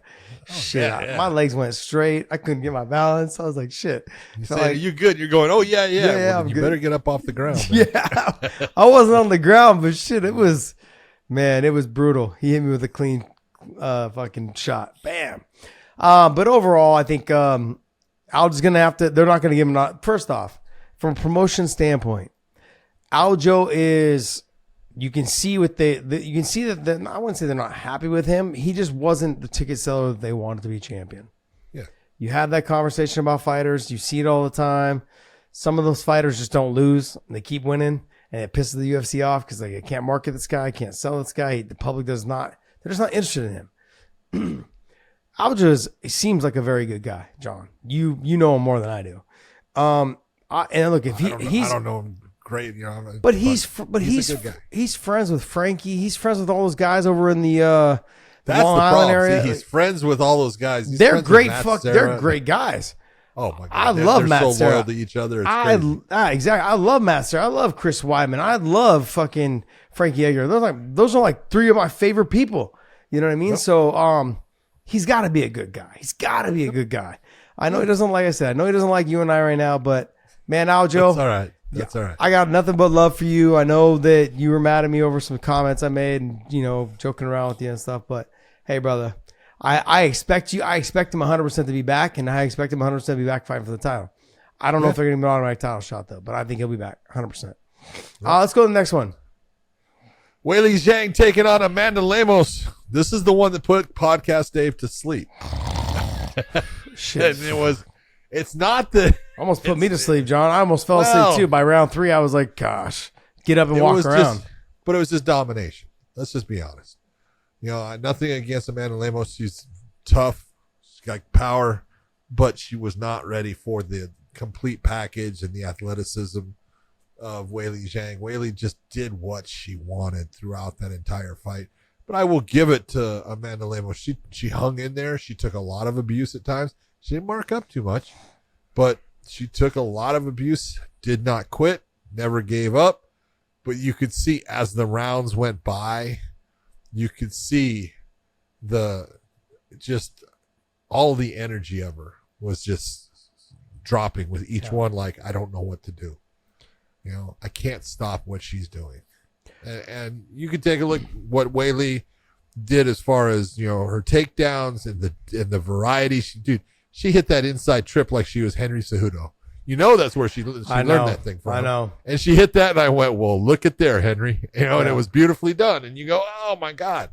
Oh, shit. My legs went straight. I couldn't get my balance. I was like, shit. You said, are you good? You're going, oh, yeah. Well, you better get up off the ground. Yeah. I wasn't on the ground, but shit, it was brutal. He hit me with a clean fucking shot. Bam. But overall, I think Aljo's going to have to, they're not going to give him, first off, from a promotion standpoint, Aljo is, you can see what you can see that I wouldn't say they're not happy with him. He just wasn't the ticket seller that they wanted to be champion. Yeah. You have that conversation about fighters. You see it all the time. Some of those fighters just don't lose. And they keep winning. And it pisses the UFC off because they can't market this guy, can't sell this guy. The public they're just not interested in him. Aljo seems like a very good guy, John. You know him more than I do. And look, if I don't know him great, but he's friends with Frankie. He's friends with all those guys over in the that's Long the Island problem. area. See, he's friends with all those guys. They're great. They're great guys. Oh my god! I love Matt so Serra. Loyal to each other. Exactly. I love Matt Serra. I love Chris Weidman. I love fucking Frankie Edgar. Those are like 3 of my favorite people. You know what I mean? Yep. So he's got to be a good guy. I know he doesn't, like I said, I know he doesn't like you and I right now, but man, Aljo, that's all right. I got nothing but love for you. I know that you were mad at me over some comments I made and, joking around with you and stuff, but hey, brother, I expect him 100% to be back, and I expect him 100% to be back fighting for the title. I don't know if they're going to be an automatic title shot, though, but I think he'll be back 100%. Let's go to the next one. Weili Zhang taking on Amanda Lemos. This is the one that put Podcast Dave to sleep. Shit. And it's not the... Almost put me to sleep, John. I almost fell asleep, too. By round 3, I was like, gosh, get up and walk around. But it was just domination. Let's just be honest. Nothing against Amanda Lemos. She's tough. She's got power. but she was not ready for the complete package and the athleticism of Weili Zhang. Weili just did what she wanted throughout that entire fight. But I will give it to Amanda Lemos. She hung in there. She took a lot of abuse at times. She didn't mark up too much, but she took a lot of abuse, did not quit, never gave up. But you could see as the rounds went by, you could see just all the energy of her was just dropping with each one. Like, I don't know what to do. You know, I can't stop what she's doing. And you could take a look what Weili did as far as, you know, her takedowns and the variety. She hit that inside trip like she was Henry Cejudo. You know, that's where she learned that thing from. I know. And she hit that, and I went, well, look at there, Henry. You know, and it was beautifully done. And you go, oh my God.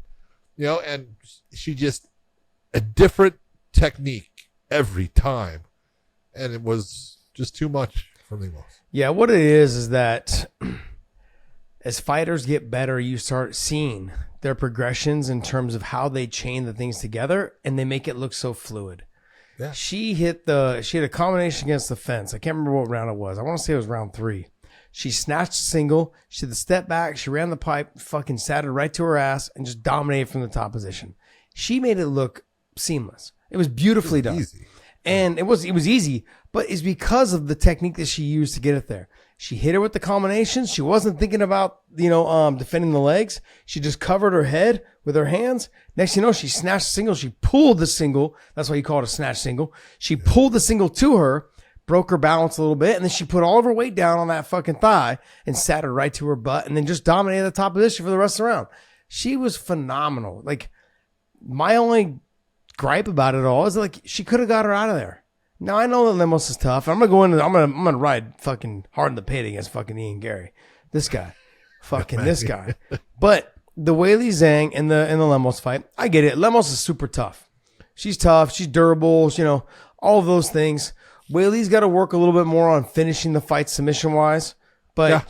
You know, and she just a different technique every time. And it was just too much for Lemos. Yeah, what it is that as fighters get better, you start seeing their progressions in terms of how they chain the things together, and they make it look so fluid. Yeah. She hit a combination against the fence. I can't remember what round it was. I want to say it was round 3. She snatched a single. She did the step back. She ran the pipe, fucking sat it right to her ass, and just dominated from the top position. She made it look seamless. It was beautifully done. Easy. And it was easy, but it's because of the technique that she used to get it there. She hit her with the combinations. She wasn't thinking about, defending the legs. She just covered her head with her hands. Next thing you know, she snatched a single. She pulled the single. That's why you call it a snatch single. She pulled the single to her, broke her balance a little bit, and then she put all of her weight down on that fucking thigh and sat her right to her butt, and then just dominated the top position for the rest of the round. She was phenomenal. Like, my only gripe about it all is like she could have got her out of there. Now I know that Lemos is tough. I'm gonna ride fucking hard in the paint against fucking Ian Garry. This guy. Fucking this guy. But the Weili Zhang in the Lemos fight, I get it. Lemos is super tough. She's tough, she's durable, all of those things. Weili's got to work a little bit more on finishing the fight submission wise. But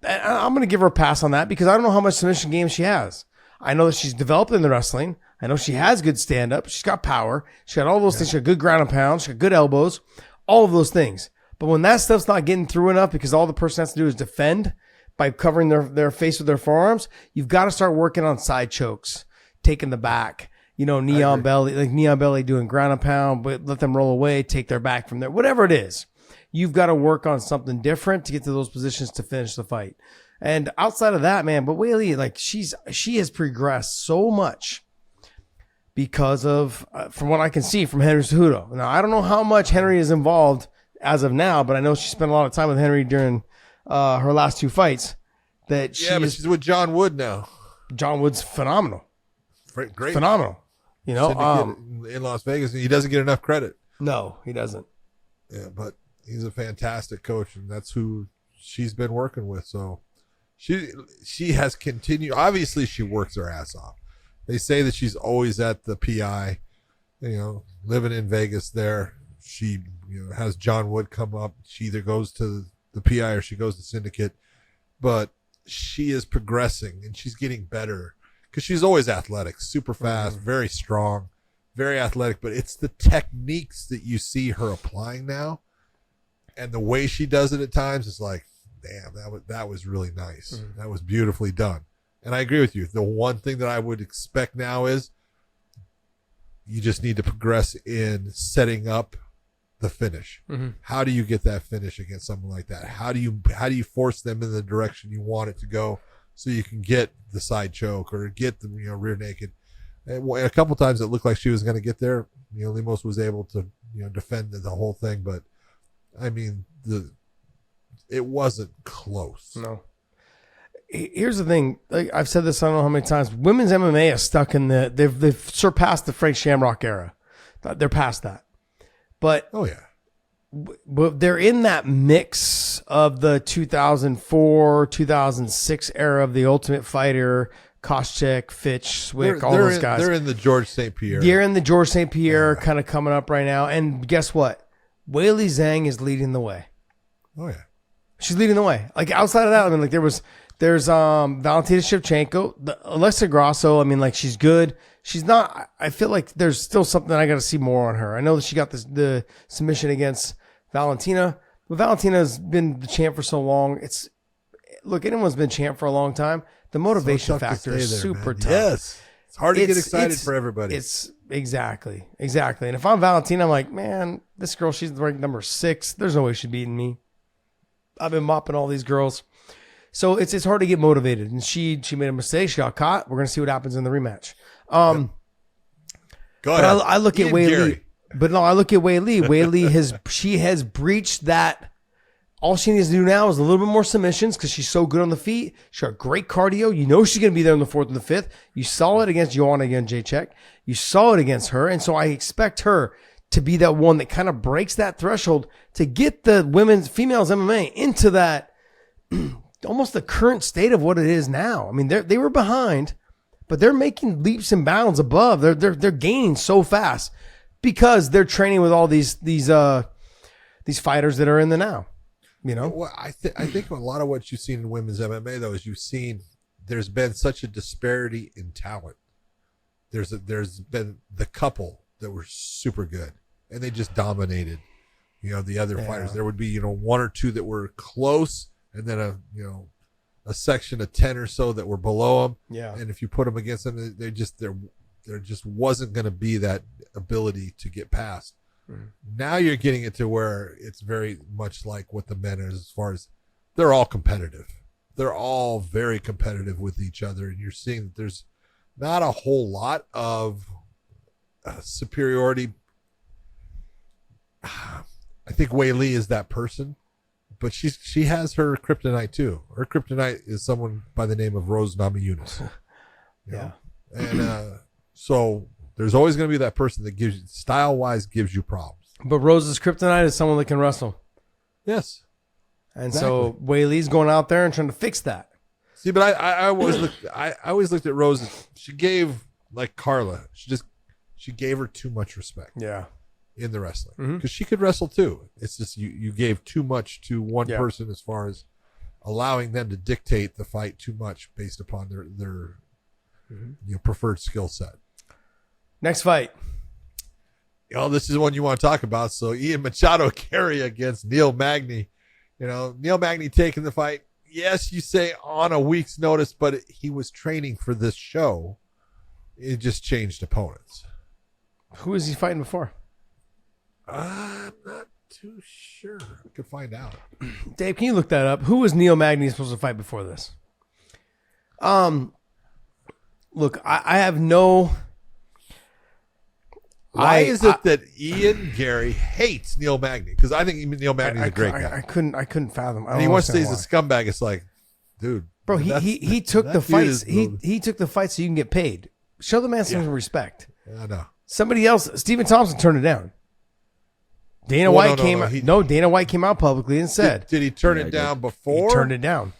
I'm gonna give her a pass on that because I don't know how much submission game she has. I know that she's developed in the wrestling. I know she has good stand-up. She's got power. She's got all those things. She's got good ground and pound. She's got good elbows. All of those things. But when that stuff's not getting through enough because all the person has to do is defend by covering their face with their forearms, you've got to start working on side chokes, taking the back, neon belly doing ground and pound, but let them roll away, take their back from there. Whatever it is, you've got to work on something different to get to those positions to finish the fight. And outside of that, man, but Weili, like she has progressed so much. Because of, from what I can see from Henry Cejudo. Now, I don't know how much Henry is involved as of now, but I know she spent a lot of time with Henry during her last 2 fights. But she's with John Wood now. John Wood's phenomenal. Great. Phenomenal. In Las Vegas, he doesn't get enough credit. No, he doesn't. Yeah, but he's a fantastic coach, and that's who she's been working with. So she has continued. Obviously, she works her ass off. They say that she's always at the PI, living in Vegas there. She has John Wood come up. She either goes to the PI or she goes to Syndicate. But she is progressing and she's getting better because she's always athletic, super fast, very strong, very athletic. But it's the techniques that you see her applying now. And the way she does it at times is like, damn, that was really nice. That was beautifully done. And I agree with you. The one thing that I would expect now is you just need to progress in setting up the finish. How do you get that finish against someone like that? How do you force them in the direction you want it to go so you can get the side choke or get the rear naked? And a couple times it looked like she was going to get there. Lemos was able to defend the whole thing, but I mean it wasn't close. No. Here's the thing. Like I've said this, I don't know how many times. Women's MMA is stuck in they've surpassed the Frank Shamrock era. They're past that. But but they're in that mix of the 2004, 2006 era of the Ultimate Fighter, Koscheck, Fitch, Swick, all those guys. They're in the George St. Pierre. They're in the George St. Pierre kind of coming up right now. And guess what? Weili Zhang is leading the way. Oh yeah. She's leading the way. Like outside of that, I mean, there's Valentina Shevchenko, Alexa Grasso. I mean, like she's good. she's not. I feel like there's still something I got to see more on her. I know that she got the submission against Valentina, but Valentina's been the champ for so long. Look, anyone's been champ for a long time. The motivation factor is super tough. Yes, it's hard to get excited for everybody. It's exactly. And if I'm Valentina, I'm like, man, this girl, she's ranked number 6. There's no way she's beating me. I've been mopping all these girls. So it's hard to get motivated. And she made a mistake. She got caught. We're going to see what happens in the rematch. Go ahead. I look at Wei Garry. Li. But no, I look at Wei Li. Wei Li has breached that. All she needs to do now is a little bit more submissions because she's so good on the feet. She's got great cardio. You know she's going to be there in the 4th and the 5th. You saw it against Joanna Jędrzejczyk. You saw it against her. And so I expect her to be that one that kind of breaks that threshold to get the females MMA into that almost the current state of what it is now. I mean, they were behind, but they're making leaps and bounds above. They're gaining so fast because they're training with all these fighters that are in the now. You know, well, I think a lot of what you've seen in women's MMA though is there's been such a disparity in talent. There's been the couple that were super good and they just dominated, the other fighters. There would be, 1 or 2 that were close and then a section of 10 or so that were below them. Yeah. And if you put them against them, there just wasn't going to be that ability to get past. Now you're getting it to where it's very much like what the men is as far as they're all competitive. They're all very competitive with each other. And you're seeing that there's not a whole lot of superiority. I think Wei Li is that person, but she has her kryptonite too. Her kryptonite is someone by the name of Rose Namajunas. Yeah. And so there's always going to be that person that gives you problems. But Rose's kryptonite is someone that can wrestle. Yes. And exactly. So Wei Li's going out there and trying to fix that. See, but I always looked at Rose. She gave, like Carla, she gave her too much respect. Yeah. In the wrestling. Because she could wrestle too. It's just you gave too much to one person as far as allowing them to dictate the fight too much based upon their preferred skill set. Next fight. This is one you want to talk about. So Ian Machado Garry against Neil Magny. Neil Magny taking the fight. Yes, you say on a week's notice, but he was training for this show. It just changed opponents. Who is he fighting before? I'm not too sure. I could find out. Dave, can you look that up? Who was Neil Magny supposed to fight before this? Look, I have no... Why is it that Ian Garry hates Neil Magny? Because I think Neil Magny's a great guy. I couldn't fathom. And he wants to say he's a scumbag. It's like, dude, bro, he took the fights. He took the fight so you can get paid. Show the man some respect. I know. Somebody else, Stephen Thompson, turned it down. Dana White came out publicly and said, "Did he turn it down before?" He turned it down.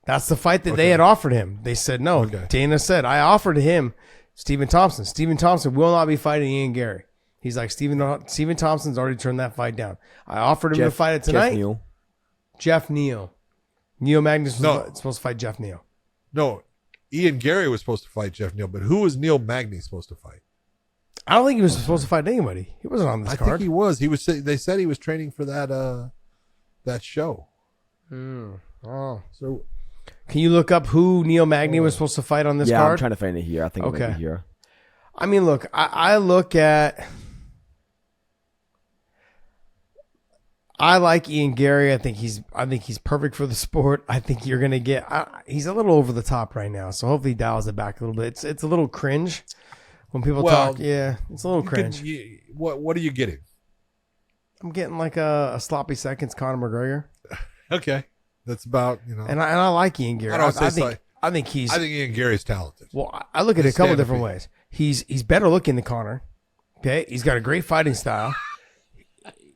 That's the fight that they had offered him. They said no. Okay. Dana said, "I offered him Stephen Thompson. Stephen Thompson will not be fighting Ian Garry." He's like, Stephen Thompson's already turned that fight down. I offered him to fight it tonight. Jeff Neal. Neil Magnus was supposed to fight Jeff Neal. No, Ian Garry was supposed to fight Jeff Neal, but who was Neil Magny supposed to fight? I don't think he was supposed to fight anybody. He wasn't on this card. I think he was. They said he was training for that show. Oh. So, can you look up who Neil Magny was supposed to fight on this card? Yeah, I'm trying to find it here. I think it might be here. I mean, look, I look at... I like Ian Garry. I think he's perfect for the sport. I think you're gonna get. He's a little over the top right now, so hopefully he dials it back a little bit. It's a little cringe when people talk. Yeah, it's a little cringe. What are you getting? I'm getting like a sloppy seconds Conor McGregor. Okay, that's about And I like Ian Garry. I think Ian Gary's talented. Well, I look at it a couple different ways. He's better looking than Conor. Okay, he's got a great fighting style.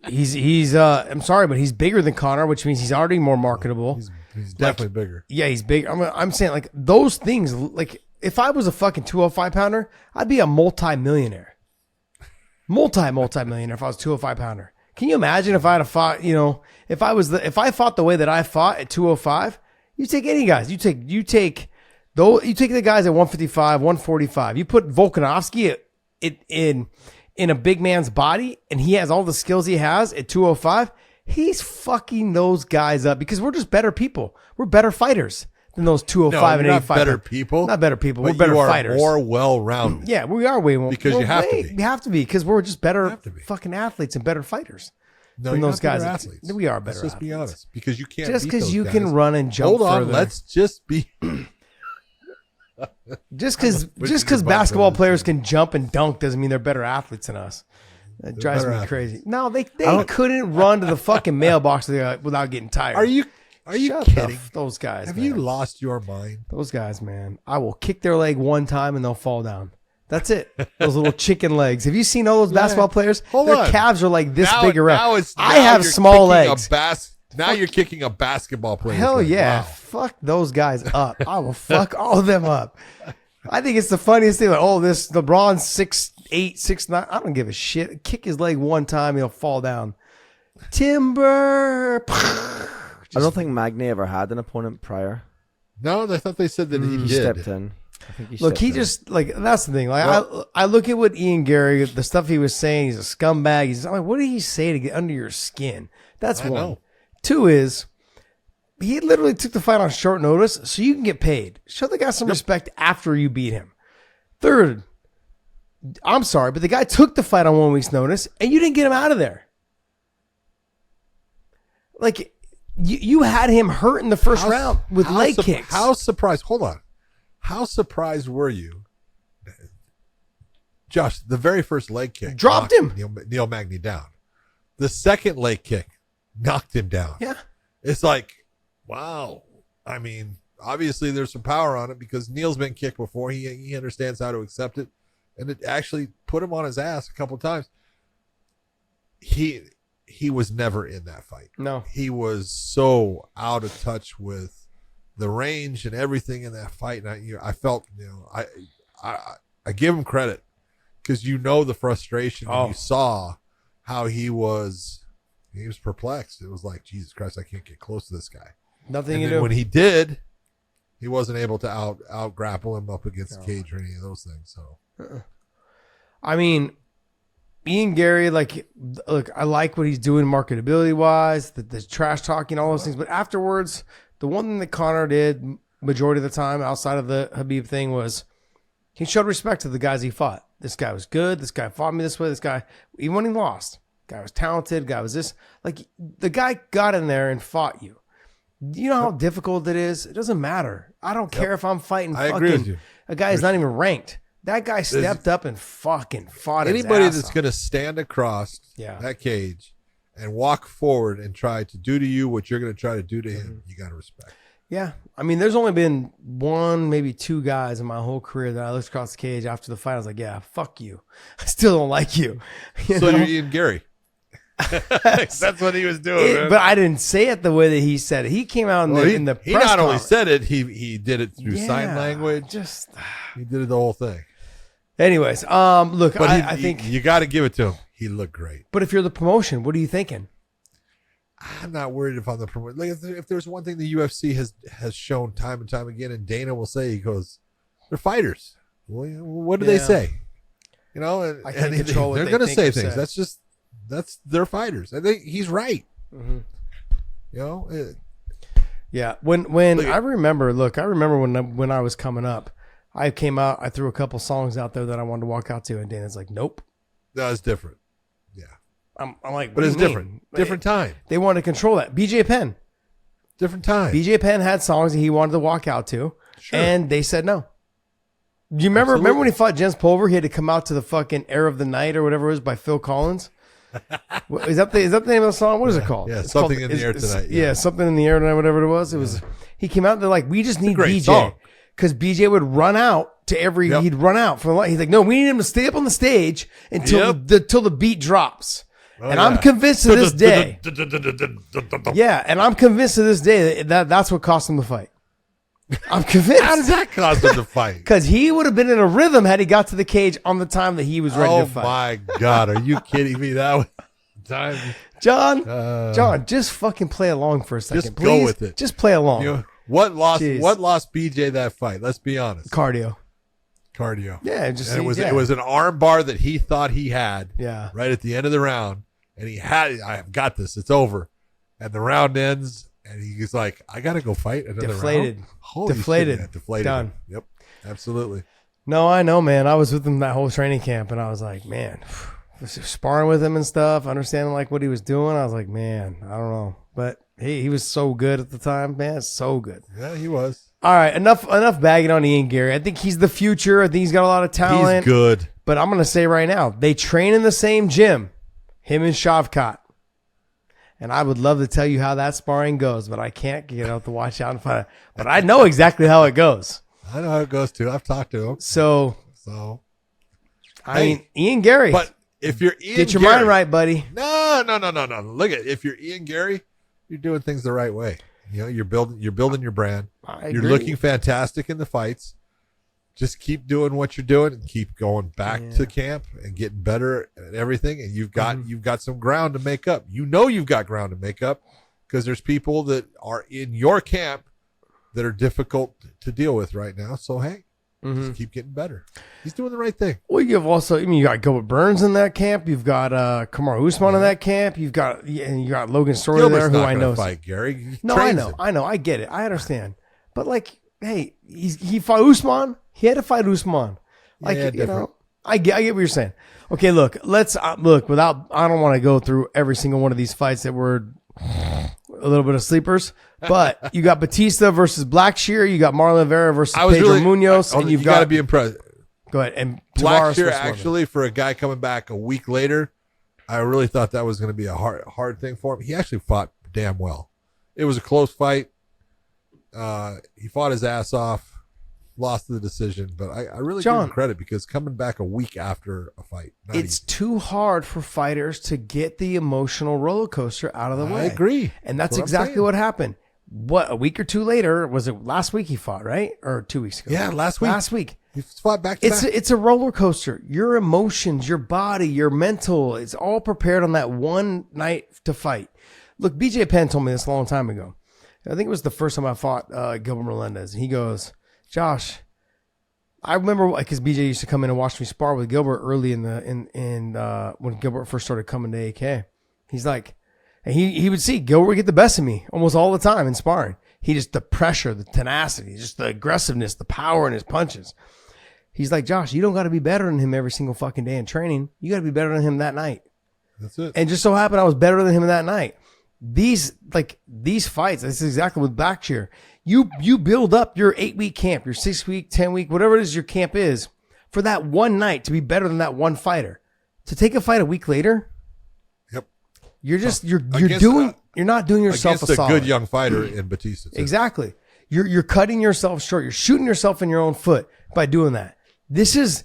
He's I'm sorry, but he's bigger than Conor, which means he's already more marketable. He's definitely bigger. Yeah, he's big. I'm saying like those things. Like if I was a fucking 205 pounder, I'd be a multi-millionaire. Multi-millionaire if I was 205 pounder. Can you imagine if I had fought? If I fought the way that I fought at 205, you take any guys. You take Though you take the guys at 155, 145, you put Volkanovski in a big man's body, and he has all the skills he has at 205. He's fucking those guys up because we're just better people. We're better fighters than those 205 and 85. Better people. Not better people. We're better fighters. More well-rounded. Yeah, we are way more. Because you have to be. We have to be because we're just better fucking athletes and better fighters. No, than you're those not guys. better athletes. We are better. Let's just be honest. Because you can't. Just because you can run and jump. Hold on. further. Let's just be. Just because basketball players can jump and dunk doesn't mean they're better athletes than us. That drives me crazy. No, they couldn't run to the fucking mailbox without getting tired. Are you Shut kidding? Those guys. Have man. you lost your mind? Those guys, man. I will kick their leg one time and they'll fall down. That's it. Those little chicken legs. Have you seen all those basketball players? Their calves are like this big around. I have small legs. Now you're kicking a basketball player. Hell yeah. Wow. Fuck those guys up. I will fuck all of them up. I think it's the funniest thing. Like, this LeBron's 6'8", 6'9". I don't give a shit. Kick his leg one time, he'll fall down. Timber. I don't think Magny ever had an opponent prior. No, I thought they said that he did. Stepped in. I think he look, he just like that's the thing. Like I look at what Ian Garry, the stuff he was saying. He's a scumbag. I'm like, what did he say to get under your skin? That's one. Know. Two is he literally took the fight on short notice, so you can get paid. Show the guy some respect after you beat him. Third, I'm sorry, but the guy took the fight on 1 week's notice, and you didn't get him out of there. Like. You had him hurt in the first round with leg kicks. How surprised? Hold on. How surprised were you, Josh? The very first leg kick dropped him. Neil Magny down. The second leg kick knocked him down. Yeah, it's like, wow. I mean, obviously there's some power on it because Neil's been kicked before. He understands how to accept it, and it actually put him on his ass a couple of times. He was never in that fight. No. He was so out of touch with the range and everything in that fight. And I felt, I give him credit because the frustration when you saw how he was perplexed. It was like, Jesus Christ, I can't get close to this guy. Nothing you do. When he did, he wasn't able to out grapple him up against the cage or any of those things. So, I mean, Ian Garry, look, I like what he's doing marketability wise, the trash talking, all those things. But afterwards, the one thing that Conor did majority of the time outside of the Khabib thing was he showed respect to the guys he fought. This guy was good. This guy fought me this way. This guy, even when he lost, guy was talented. Guy was this. Like, the guy got in there and fought you. You know how difficult it is? It doesn't matter. I don't care if I'm fighting fucking a guy who's not even ranked. That guy stepped up and fucking fought anybody his ass that's going to stand across that cage and walk forward and try to do to you what you're going to try to do to him, you got to respect. Yeah. I mean, there's only been one, maybe two guys in my whole career that I looked across the cage after the fight. I was like, yeah, fuck you. I still don't like you. So you're Ian Garry. That's what he was doing. But I didn't say it the way that he said it. He came out in the press He not only conference. said it, he did it through sign language. He did it the whole thing. Anyways, look, but I think you got to give it to him. He looked great. But if you're the promotion, what are you thinking? I'm not worried if I'm the promotion. Like if there's one thing the UFC has shown time and time again, and Dana will say, he goes, "They're fighters." Well, what do they say? You know, and they're going to say things. That's they're fighters. I think he's right. Mm-hmm. You know. Yeah. When I remember when I was coming up. I came out, I threw a couple songs out there that I wanted to walk out to, and Dana's like, nope. No, it's different. Yeah. I'm like, but it's different. Different time. They wanted to control that. BJ Penn. Different time. BJ Penn had songs that he wanted to walk out to, and they said no. Do you remember when he fought Jens Pulver? He had to come out to the fucking Air of the Night or whatever it was by Phil Collins. Is that the name of the song? What is it called? Yeah, something in the air tonight. Yeah, something in the air tonight, whatever it was. It was. He came out. They're like, we just need BJ. Song. Because BJ would run out to he'd run out from the light. He's like, no, we need him to stay up on the stage until the beat drops. And I'm convinced to this day. Yeah, and I'm convinced to this day that's what cost him the fight. I'm convinced. How does that cost him the fight? Because he would have been in a rhythm had he got to the cage on the time that he was ready to fight. Oh my God, are you kidding me? That was time. John, just fucking play along for a second, just please. Go with it. Just play along. What lost BJ that fight? Let's be honest. Cardio. Yeah, just it was an arm bar that he thought he had. Yeah. Right at the end of the round, and he had. I've got this. It's over, and the round ends, and he's like, "I got to go fight another deflated. round." Holy deflated. Shit, deflated. Done. Yep, absolutely. No, I know, man. I was with him that whole training camp, and I was like, man, sparring with him and stuff, understanding like what he was doing. I was like, man, I don't know, but he was so good at the time, man, so good. Yeah, he was. All right, enough bagging on Ian Garry. I think he's the future. I think he's got a lot of talent. He's good. But I'm going to say right now, they train in the same gym, him and Shavkat. And I would love to tell you how that sparring goes, but I can't get out to watch out and find it. But I know exactly how it goes. I know how it goes too. I've talked to him. So I mean, Ian Garry. But if you're Ian get your Garry, mind right, buddy. No. Look at if you're Ian Garry, you're doing things the right way. You know, you're building your brand. You're looking fantastic in the fights. Just keep doing what you're doing and keep going back to camp and getting better at everything. And you've got some ground to make up. You know you've got ground to make up because there's people that are in your camp that are difficult to deal with right now. So hey, just keep getting better. He's doing the right thing. Well, you got Gilbert Burns in that camp. You've got Kamaru Usman in that camp. You got Logan Story Gilbert's there, who not I know. Fight Garry. No, I know. I get it. I understand. But like, hey, he fought Usman. He had to fight Usman. Like, I get what you're saying. Okay, look, let's look without. I don't want to go through every single one of these fights that were a little bit of sleepers. But you got Batista versus Blackshear. You got Marlon Vera versus Pedro Munoz. And you've got to be impressed. Go ahead. And Blackshear, actually, for a guy coming back a week later, I really thought that was going to be a hard thing for him. He actually fought damn well. It was a close fight. He fought his ass off, lost the decision, but I really give him credit because coming back a week after a fight, it's too hard for fighters to get the emotional roller coaster out of the way. I agree. And that's exactly what happened. A week or two later, was it last week he fought, right? Or 2 weeks ago? Yeah, last week. Last week. He fought back to back. It's a roller coaster. Your emotions, your body, your mental, it's all prepared on that one night to fight. Look, BJ Penn told me this a long time ago. I think it was the first time I fought Gilbert Melendez. He goes, Josh, I remember because BJ used to come in and watch me spar with Gilbert early when Gilbert first started coming to AK. He's like, and he would see Gilbert get the best of me almost all the time in sparring. The pressure, the tenacity, just the aggressiveness, the power in his punches. He's like, Josh, you don't got to be better than him every single fucking day in training. You got to be better than him that night. That's it. And just so happened I was better than him that night. These fights, this is exactly with Blackshear. You build up your 8-week camp, your 6-week, 10-week, whatever it is your camp is, for that one night to be better than that one fighter. To take a fight a week later, yep, you're not doing yourself a solid. Good young fighter in Batista. Too. Exactly. You're cutting yourself short. You're shooting yourself in your own foot by doing that. This is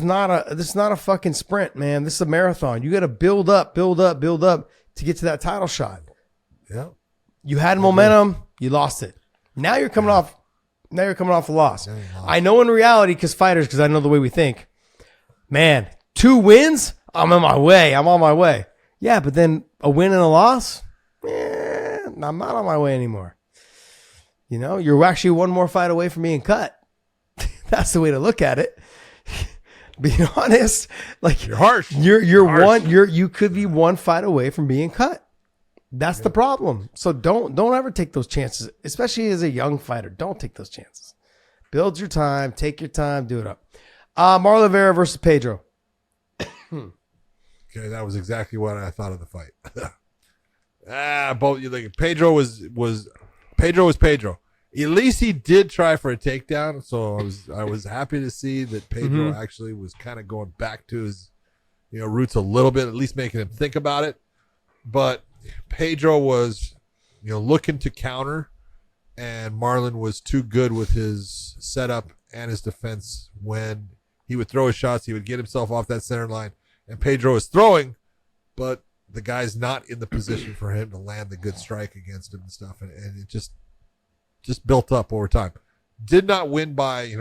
not a fucking sprint, man. This is a marathon. You got to build up to get to that title shot. Yeah. You had momentum, you lost it. Now you're coming off a loss. I know in reality, because I know the way we think, man, 2 wins, I'm on my way. Yeah, but then a win and a loss, I'm not on my way anymore. You know, you're actually one more fight away from being cut. That's the way to look at it. Being honest, like you're harsh. You could be one fight away from being cut. That's the problem. So don't ever take those chances, especially as a young fighter. Don't take those chances. Build your time, take your time, do it up. Marlon Vera versus Pedro. Okay, that was exactly what I thought of the fight. Both Pedro was Pedro. At least he did try for a takedown, so I was happy to see that Pedro actually was kind of going back to his roots a little bit, at least making him think about it. But Pedro was looking to counter, and Marlon was too good with his setup and his defense. When he would throw his shots, he would get himself off that center line, and Pedro is throwing, but the guy's not in the position for him to land the good strike against him and stuff, and it just built up over time. Did not win by, he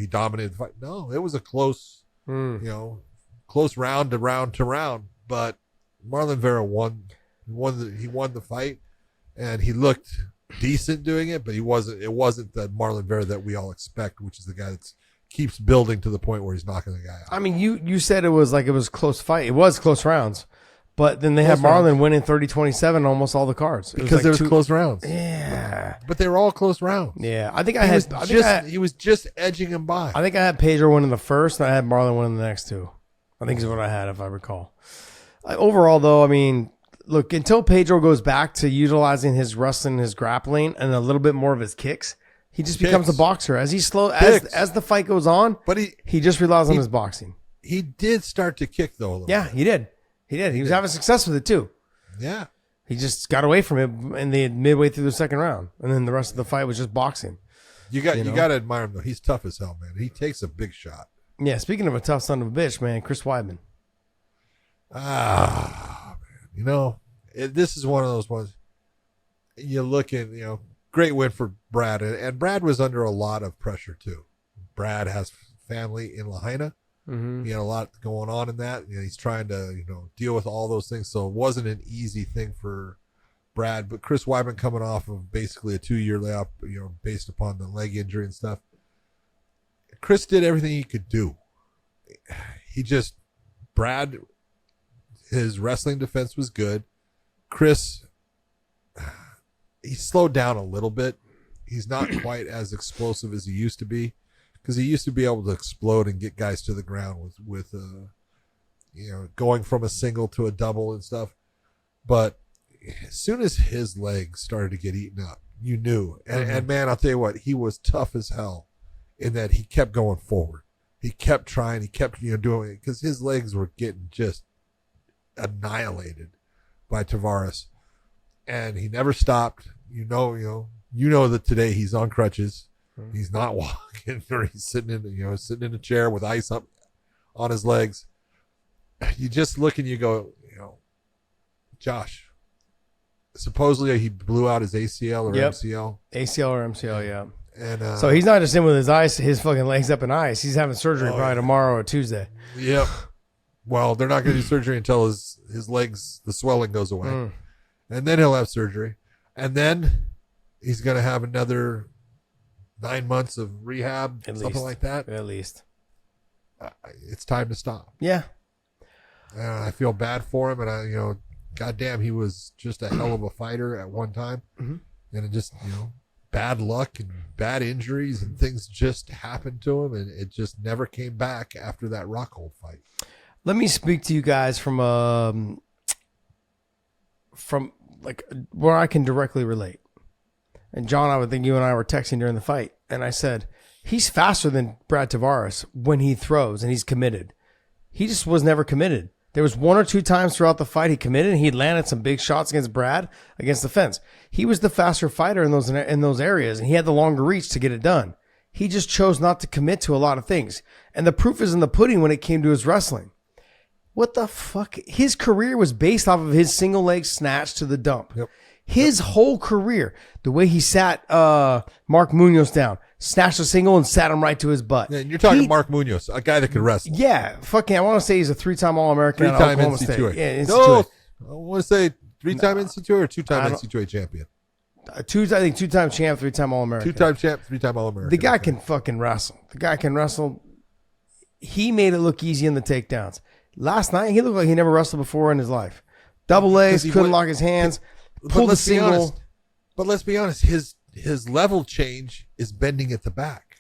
dominated the fight. No, it was a close, close round to round, but Marlon Vera won the fight, and he looked decent doing it, but it wasn't the Marlon Vera that we all expect, which is the guy that keeps building to the point where he's knocking the guy out. I mean, you said it was close fight. It was close rounds. But then they had Marlon winning 30-27 almost all the cards. Because there was close rounds. Yeah. But they were all close rounds. Yeah. He was just edging him by. I think I had Pedro winning the first, and I had Marlon winning the next two. I think is what I had, if I recall. Overall, though, I mean, look, until Pedro goes back to utilizing his wrestling, his grappling, and a little bit more of his kicks, he just becomes a boxer. As the fight goes on, but he just relies on his boxing. He did start to kick, though, a little bit. He did. He was having success with it, too. Yeah. He just got away from it midway through the second round. And then the rest of the fight was just boxing. You got to admire him, though. He's tough as hell, man. He takes a big shot. Yeah, speaking of a tough son of a bitch, man, Chris Weidman. Man. This is one of those ones. You look at, great win for Brad. And Brad was under a lot of pressure, too. Brad has family in Lahaina. Mm-hmm. He had a lot going on in that. He's trying to, deal with all those things. So it wasn't an easy thing for Brad. But Chris Weidman coming off of basically a 2-year layoff, based upon the leg injury and stuff. Chris did everything he could do. Brad, his wrestling defense was good. Chris, he slowed down a little bit. He's not quite as explosive as he used to be. Because he used to be able to explode and get guys to the ground with going from a single to a double and stuff. But as soon as his legs started to get eaten up, you knew. And man, I'll tell you what, he was tough as hell in that he kept going forward. He kept trying. He kept doing it because his legs were getting just annihilated by Tavares, and he never stopped. That today he's on crutches. He's not walking, or he's sitting in a chair with ice up on his legs. You just look and you go, Josh. Supposedly he blew out his ACL or MCL. ACL or MCL, yeah. And so he's not just in with his fucking legs up in ice. He's having surgery probably tomorrow or Tuesday. Yep. Well, they're not going to do surgery until his legs, the swelling goes away, and then he'll have surgery, and then he's going to have another 9 months of rehab, something like that. At least. It's time to stop. Yeah. I feel bad for him, and goddamn, he was just a hell of a fighter at one time, and it just, bad luck and bad injuries and things just happened to him, and it just never came back after that Rockhold fight. Let me speak to you guys from like where I can directly relate. And John, I would think you and I were texting during the fight, and I said, he's faster than Brad Tavares when he throws and he's committed. He just was never committed. There was 1 or 2 times throughout the fight he committed, and he landed some big shots against Brad against the fence. He was the faster fighter in those areas, and he had the longer reach to get it done. He just chose not to commit to a lot of things. And the proof is in the pudding when it came to his wrestling. What the fuck? His career was based off of his single leg snatch to the dump. Yep. His whole career, the way he sat Mark Munoz down, snatched a single and sat him right to his butt. Yeah, you're talking Mark Munoz, a guy that could wrestle. Yeah, fucking, I want to say he's a 3-time All-American. 3-time NC2A. Yeah, NC2A. No, I want to say 3-time NC2A or 2-time NC2A champion. I think 2-time champ, 3-time All-American. 2-time champ, 3-time All-American. The guy can fucking wrestle. He made it look easy in the takedowns. Last night, he looked like he never wrestled before in his life. Double legs, couldn't lock his hands. Pulled the single. But let's be honest, his level change is bending at the back.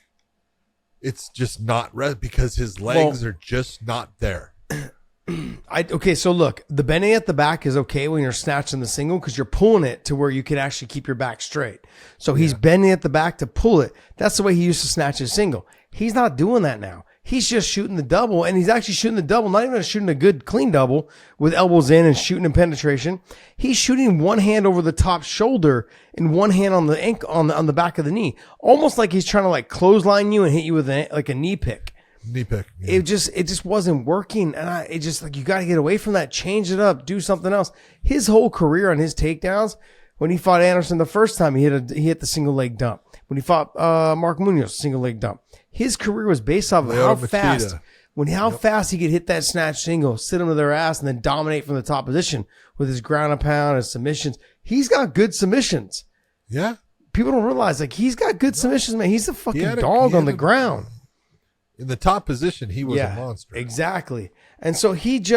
It's just not because his legs are just not there. Okay, so look, the bending at the back is okay when you're snatching the single because you're pulling it to where you can actually keep your back straight. So he's bending at the back to pull it. That's the way he used to snatch his single. He's not doing that now. He's just shooting the double, and he's actually shooting the double, not even shooting a good clean double with elbows in and shooting in penetration. He's shooting one hand over the top shoulder and one hand on the ankle, on the back of the knee, almost like he's trying to like clothesline you and hit you with a knee pick. Knee pick. Yeah. It just wasn't working, and it just like you got to get away from that, change it up, do something else. His whole career on his takedowns, when he fought Anderson the first time, he hit the single leg dump. When he fought Mark Munoz, single leg dump. His career was based off of how fast he could hit that snatch single, sit him to their ass, and then dominate from the top position with his ground and pound, his submissions. He's got good submissions. Yeah. People don't realize, like, he's got good submissions, man. He's a fucking dog on the ground. In the top position, he was a monster. Exactly. And so he's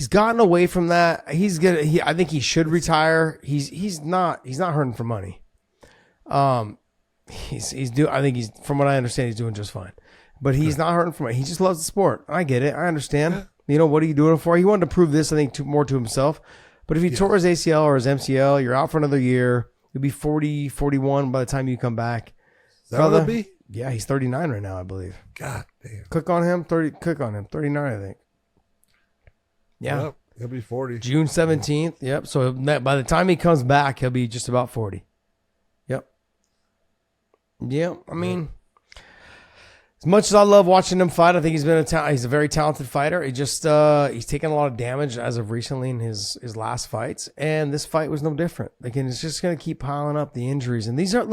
gotten away from that. I think he should retire. He's not hurting for money. I think from what I understand, he's doing just fine. But he's not hurting for money. He just loves the sport. I get it. I understand. You know, what are you doing it for? He wanted to prove this, I think, more to himself. But if he tore his ACL or his MCL, you're out for another year. You'll be 40, 41 by the time you come back. Is that what it'll be? Yeah, he's 39 right now, I believe. God damn. Click on him, 39, I think. Yeah. Yep, he'll be 40. June 17th. Yep. So by the time he comes back, he'll be just about 40. Yep. Yeah. I mean, as much as I love watching him fight, I think he's a very talented fighter. He just he's taken a lot of damage as of recently in his last fights, and this fight was no different. Again, it's just going to keep piling up the injuries, and these are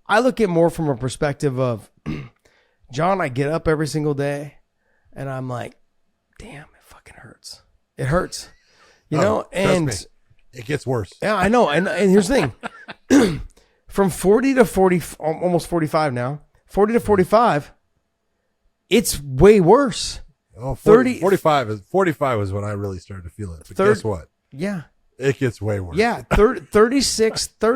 I look at more from a perspective of, John, I get up every single day, and I'm like, damn, it fucking hurts. It hurts, you know, and it gets worse. Yeah, I know, and here's the thing: from 40 to 40, almost 45 now. 40 to 45, it's way worse. Oh, 45 was when I really started to feel it. But guess what? Yeah. It gets way worse. Yeah, 36 to...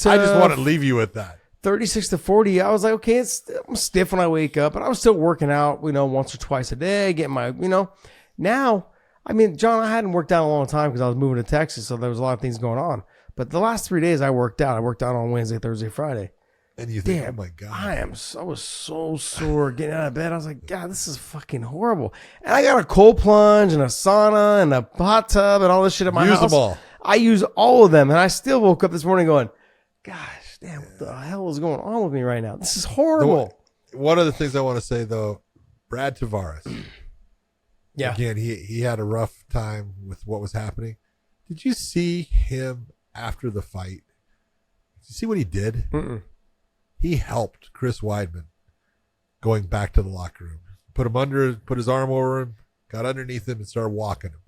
I just want to leave you with that. 36 to 40, I was like, okay, I'm stiff when I wake up, but I was still working out, once or twice a day, getting my, Now, I mean, John, I hadn't worked out in a long time because I was moving to Texas, so there was a lot of things going on. But the last 3 days I worked out. I worked out on Wednesday, Thursday, Friday. And you think, oh my God. I was so sore getting out of bed. I was like, God, this is fucking horrible. And I got a cold plunge and a sauna and a hot tub and all this shit at my house. Use them all. I use all of them. And I still woke up this morning going, gosh, damn, what the hell is going on with me right now? This is horrible. One of the things I want to say, though, Brad Tavares. Yeah. Again, he had a rough time with what was happening. Did you see him after the fight? Did you see what he did? Mm-mm. He helped Chris Weidman going back to the locker room. Put his arm over him, got underneath him, and started walking him.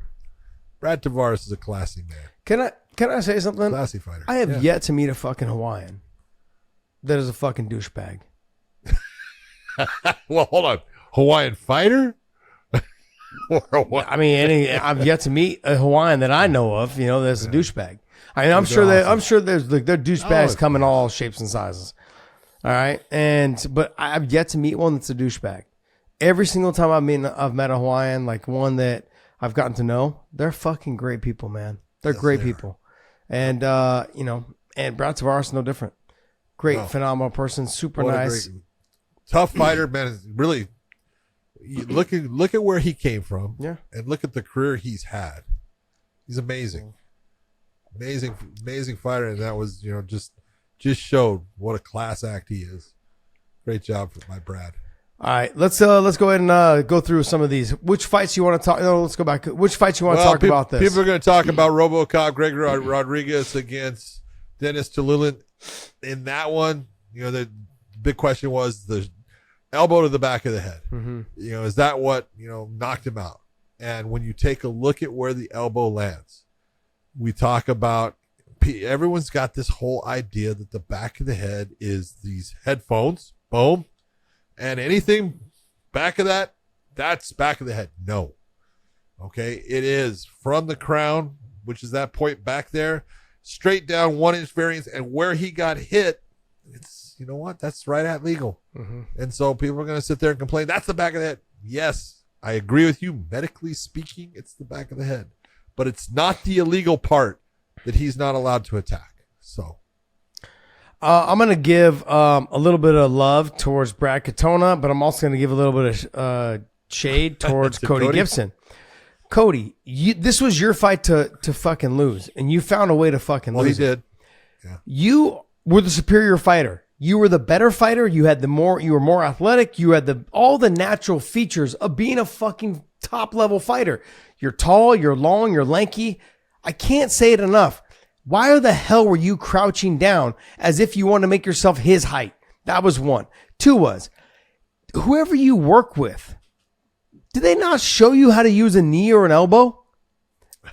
Brad Tavares is a classy man. Can I say something? Classy fighter. I have yet to meet a fucking Hawaiian that is a fucking douchebag. Well, hold on. Hawaiian fighter? I mean, I've yet to meet a Hawaiian that I know of, that's a douchebag. I mean, I'm sure there's there douchebags come in all shapes and sizes. All right, but I've yet to meet one that's a douchebag. Every single time I've met a Hawaiian, like one that I've gotten to know, they're fucking great people, man. They're great people, and and Brad Tavares is no different. Great, phenomenal person, super nice, tough fighter, man. Really, look at where he came from, and look at the career he's had. He's amazing, amazing fighter, and that was just showed what a class act he is. Great job for my Brad. All right, let's go ahead and go through some of these. Which fights you want to talk? No, let's go back. Which fights you want to talk about this? People are going to talk about RoboCop Gregor Rodriguez against Dennis Tulilin. In that one, the big question was the elbow to the back of the head. Mm-hmm. Is that what knocked him out? And when you take a look at where the elbow lands, we talk about. Everyone's got this whole idea that the back of the head is these headphones, boom, and anything back of that, that's back of the head. No. Okay. It is from the crown, which is that point back there, straight down 1 inch variance, and where he got hit, it's, that's right at legal. Mm-hmm. And so people are going to sit there and complain, that's the back of the head. Yes, I agree with you. Medically speaking, it's the back of the head, but it's not the illegal part that he's not allowed to attack. So I'm going to give a little bit of love towards Brad Katona, but I'm also going to give a little bit of shade towards Cody Gibson. Cody, this was your fight to fucking lose, and you found a way to fucking lose. Well, he did. Yeah. You were the superior fighter. You were the better fighter. You were more athletic. You had all the natural features of being a fucking top level fighter. You're tall, you're long, you're lanky. I can't say it enough. Why the hell were you crouching down as if you want to make yourself his height? That was one. Two was, whoever you work with, did they not show you how to use a knee or an elbow?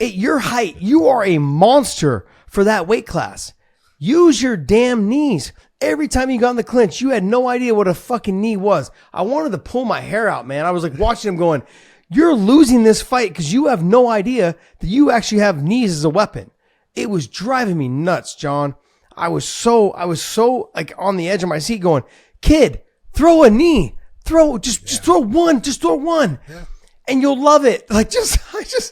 At your height, you are a monster for that weight class. Use your damn knees. Every time you got in the clinch, you had no idea what a fucking knee was. I wanted to pull my hair out, man. I was like watching him going, you're losing this fight because you have no idea that you actually have knees as a weapon. It was driving me nuts, John. I was so like on the edge of my seat going, kid, throw a knee. Just throw one. Yeah. And you'll love it. Like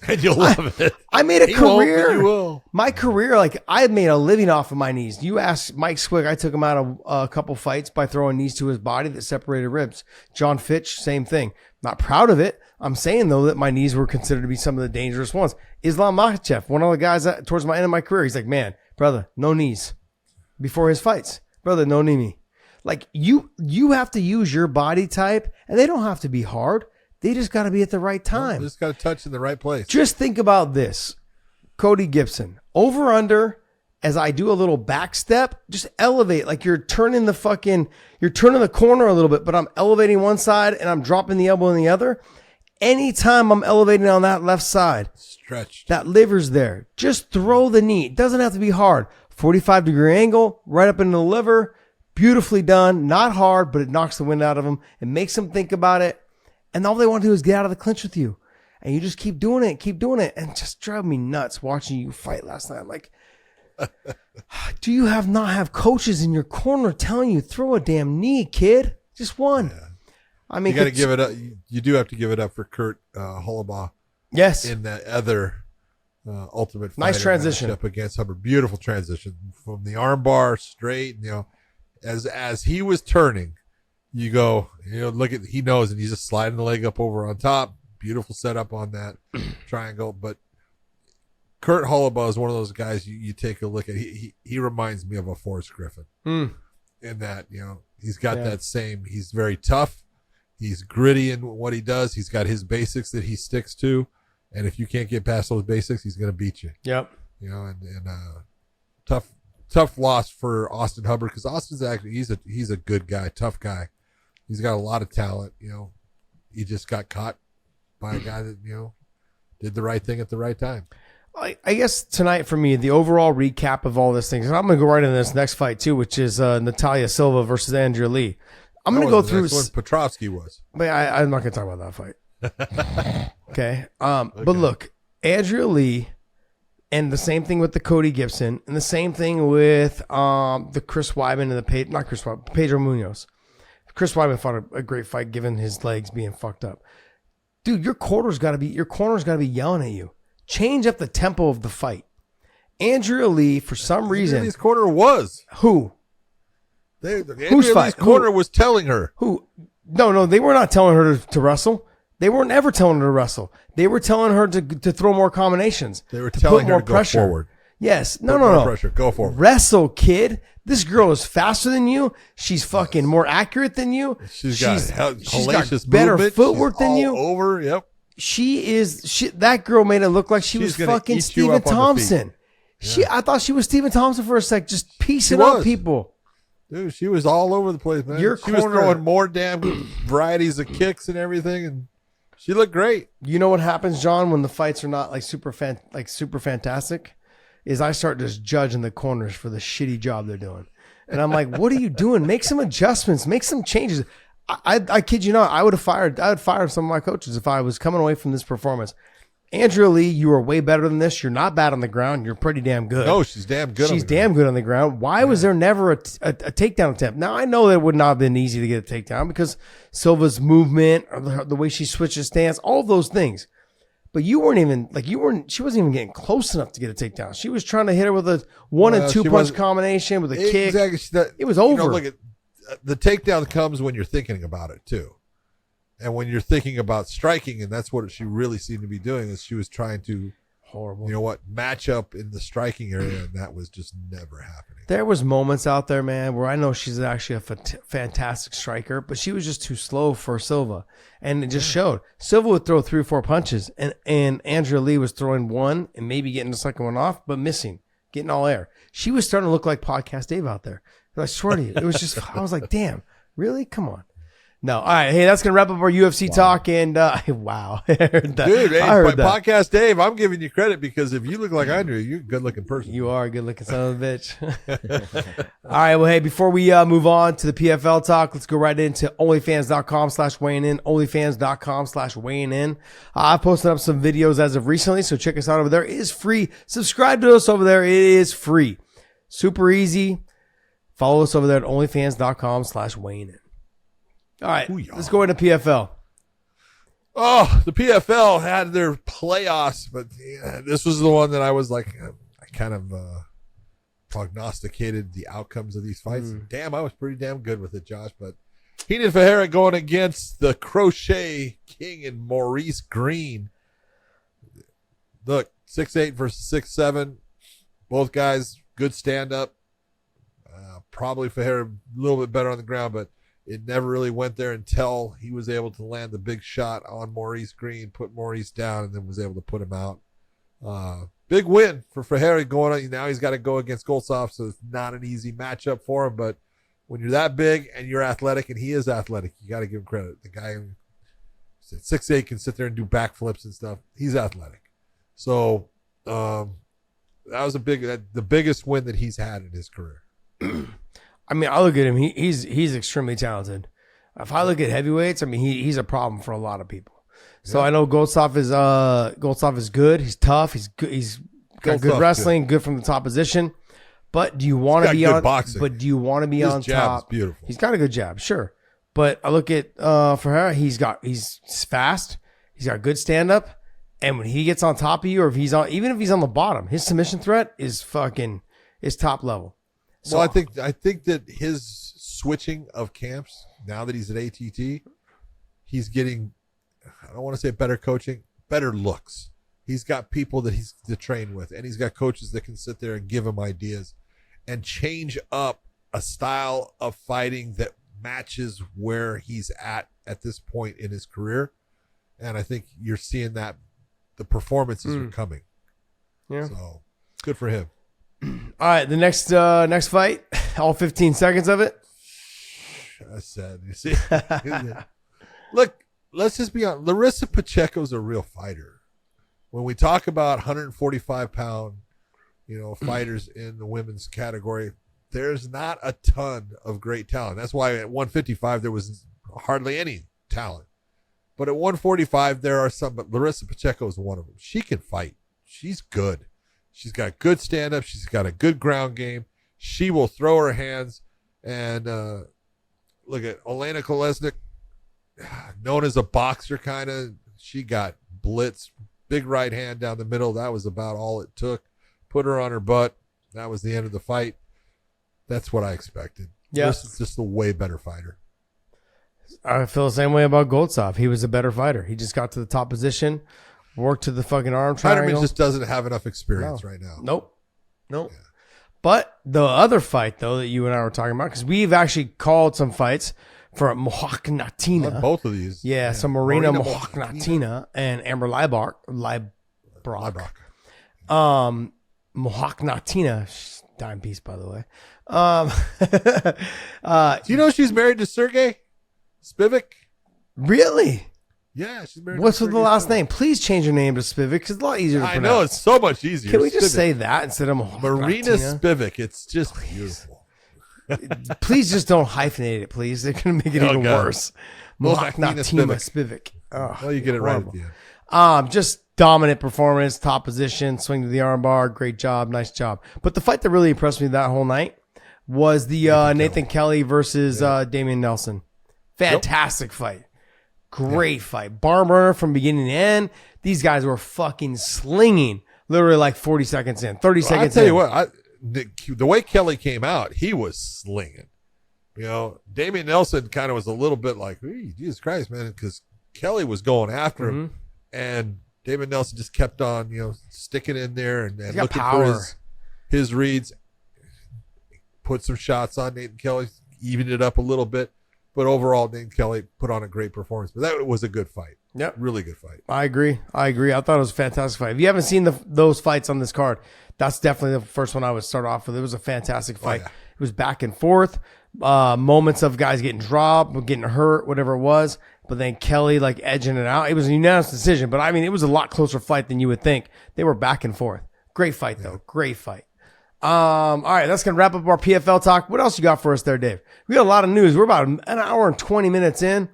and you'll love it. I made a career. You will. My career, like I made a living off of my knees. You asked Mike Swick, I took him out of a couple fights by throwing knees to his body that separated ribs. John Fitch, same thing. Not proud of it. I'm saying though that my knees were considered to be some of the dangerous ones. Islam Makhachev, one of the guys that towards my end of my career, he's like, man, brother, no knees. Before his fights, brother, no knee me. Like you have to use your body type, and they don't have to be hard. They just got to be at the right time. Just got to touch in the right place. Just think about this. Cody Gibson, over under, as I do a little back step, just elevate. Like you're turning the corner a little bit, but I'm elevating one side and I'm dropping the elbow in the other. Anytime I'm elevating on that left side, stretched. That liver's there. Just throw the knee. It doesn't have to be hard. 45-degree angle, right up into the liver. Beautifully done. Not hard, but it knocks the wind out of them. It makes them think about it. And all they want to do is get out of the clinch with you. And you just keep doing it. And it just drove me nuts watching you fight last night. I'm like, do you not have coaches in your corner telling you, throw a damn knee, kid? Just one. Yeah. I mean, you got to give it up. You do have to give it up for Kurt Holway. Yes. In that other Ultimate Fighter nice transition up against Hubbard. Beautiful transition from the armbar straight. You know, as he was turning, you go, look at, he knows, and he's just sliding the leg up over on top. Beautiful setup on that triangle. But Kurt Holway is one of those guys you take a look at. He reminds me of a Forrest Griffin in that, he's got that same, he's very tough. He's gritty in what he does. He's got his basics that he sticks to. And if you can't get past those basics, he's going to beat you. Yep. And tough loss for Austin Hubbard, because Austin's actually, he's a good guy, tough guy. He's got a lot of talent. He just got caught by a guy that, did the right thing at the right time. I guess tonight for me, the overall recap of all this things, and I'm going to go right into this next fight too, which is Natalia Silva versus Andrea Lee. I'm going to go through what Petrovsky was. But I'm not going to talk about that fight. Okay. But look, Andrea Lee, and the same thing with the Cody Gibson, and the same thing with the Chris Weidman and Pedro Munoz. Chris Weidman fought a great fight given his legs being fucked up. Dude, your corner's got to be yelling at you. Change up the tempo of the fight. Andrea Lee, for some reason, Andrea Lee's corner was who? Whose fight? Corner was telling her. Who? No, they were not telling her to wrestle. They weren't ever telling her to wrestle. They were telling her to throw more combinations. They were telling her to go forward. Yes. No. Pressure. Go forward. Wrestle, kid. This girl is faster than you. She's fucking more accurate than you. She's got better movement. footwork than you. Over. Yep. That girl made it look like she was fucking Stephen Thompson. Yeah. I thought she was Stephen Thompson for a sec, just piecing up people. Dude, she was all over the place, man. She was throwing more damn varieties of kicks and everything, and she looked great. You know what happens, John, when the fights are not super fantastic, is I start just judging the corners for the shitty job they're doing, and I'm like, what are you doing? Make some adjustments, make some changes. I kid you not, I would fire some of my coaches if I was coming away from this performance. Andrea Lee, you are way better than this. You're not bad on the ground. You're pretty damn good. No, she's damn good. She's damn good on the ground. Why was there never a takedown attempt? Now, I know that it would not have been easy to get a takedown because Silva's movement, or the way she switches stance, all of those things. But she wasn't even getting close enough to get a takedown. She was trying to hit her with a 1 and 2 punch combination with a kick. Exactly. It was over. Look at the takedown comes when you're thinking about it too. And when you're thinking about striking, and that's what she really seemed to be doing, is she was trying to, match up in the striking area, and that was just never happening. There was moments out there, man, where I know she's actually a fantastic striker, but she was just too slow for Silva, and it just showed. Silva would throw 3 or 4 punches, and Andrea Lee was throwing one and maybe getting the second one off, but missing, getting all air. She was starting to look like Podcast Dave out there. I swear to you, it was just, I was like, damn, really? Come on. No. All right. Hey, that's going to wrap up our UFC talk. And wow. Dude, hey, Podcast Dave, I'm giving you credit because if you look like I do, you're a good looking person. You are a good looking son of a bitch. All right. Well, hey, before we move on to the PFL talk, let's go right into onlyfans.com/weighing in, onlyfans.com/weighing in. I've posted up some videos as of recently, so check us out over there. It is free. Subscribe to us over there. It is free. Super easy. Follow us over there at onlyfans.com/weighing in. All right, let's go into PFL. Oh, the PFL had their playoffs, but this was the one that I was like, I kind of prognosticated the outcomes of these fights. Damn, I was pretty damn good with it, Josh. But Keenan Ferreira going against the Crochet King and Maurice Green. Look, 6'8" versus 6'7". Both guys, good stand-up. Probably Ferreira a little bit better on the ground, but it never really went there until he was able to land the big shot on Maurice Green, put Maurice down, and then was able to put him out. Big win for Ferreira going on. Now he's got to go against Goltsov, so it's not an easy matchup for him. But when you're that big and you're athletic, and he is athletic, you got to give him credit. The guy at 6'8" can sit there and do backflips and stuff. He's athletic. So that was the biggest win that he's had in his career. I mean, I look at him. He's extremely talented. If I look at heavyweights, I mean, he's a problem for a lot of people. So I know Goltsov is good. He's tough. He's good. He's got good wrestling, good from the top position. But do you want to be on boxing? But do you want to be on top? Beautiful. He's got a good jab, sure. But I look at Ferreira. He's fast. He's got good stand up. And when he gets on top of you, or if he's on, even if he's on the bottom, his submission threat is top level. So I think that his switching of camps, now that he's at ATT, he's getting, I don't want to say better coaching, better looks. He's got people that he's to train with, and he's got coaches that can sit there and give him ideas and change up a style of fighting that matches where he's at this point in his career. And I think you're seeing that the performances are coming. Yeah. So good for him. All right, the next fight, all 15 seconds of it. That's sad. You see, look, let's just be honest. Larissa Pacheco's a real fighter. When we talk about 145-pound, fighters in the women's category, there's not a ton of great talent. That's why at 155 there was hardly any talent. But at 145 there are some. But Larissa Pacheco is one of them. She can fight. She's good. She's got good stand-up. She's got a good ground game. She will throw her hands. And look at Oleinik Kolesnik, known as a boxer kind of. She got blitzed. Big right hand down the middle. That was about all it took. Put her on her butt. That was the end of the fight. That's what I expected. Yeah. This is just a way better fighter. I feel the same way about Goltsov. He was a better fighter. He just got to the top position. Worked to the fucking arm triangle. Fetterman just doesn't have enough experience right now. Nope. Yeah. But the other fight, though, that you and I were talking about, because we've actually called some fights for Mohawknatina. Both of these. Yeah, so Marina Mohawknatina and Amber Leibrock. Mohawknatina, dime piece, by the way. Do you know she's married to Sergey Spivak? Really? Yeah, she's married. What's with the last name? Please change your name to Spivak because it's a lot easier to pronounce. I know, it's so much easier. Can we just say that instead of Marina Spivak? It's just beautiful. Please just don't hyphenate it, please. They're going to make it even worse. Mohawknatina Spivak. Oh, you get it right at the end. Just dominant performance, top position, swing to the armbar. Great job. Nice job. But the fight that really impressed me that whole night was the Nathan Kelly versus Damian Nelson. Fantastic fight. Great fight. Barn burner from beginning to end. These guys were fucking slinging literally like 40 seconds in, 30 seconds in. I'll tell you what, the way Kelly came out, he was slinging. Damian Nelson kind of was a little bit like, Jesus Christ, man, because Kelly was going after him, and Damian Nelson just kept on, sticking in there and looking for his reads. Put some shots on Nathan Kelly, evened it up a little bit. But overall, Nathan Kelly put on a great performance. But that was a good fight. Yep. Really good fight. I agree. I thought it was a fantastic fight. If you haven't seen those fights on this card, that's definitely the first one I would start off with. It was a fantastic fight. Oh, yeah. It was back and forth. Moments of guys getting dropped, getting hurt, whatever it was. But then Kelly like edging it out. It was a unanimous decision. But I mean, it was a lot closer fight than you would think. They were back and forth. Great fight though. Great fight. All right, that's going to wrap up our PFL talk. What else you got for us there, Dave? We got a lot of news. We're about an hour and 20 minutes in.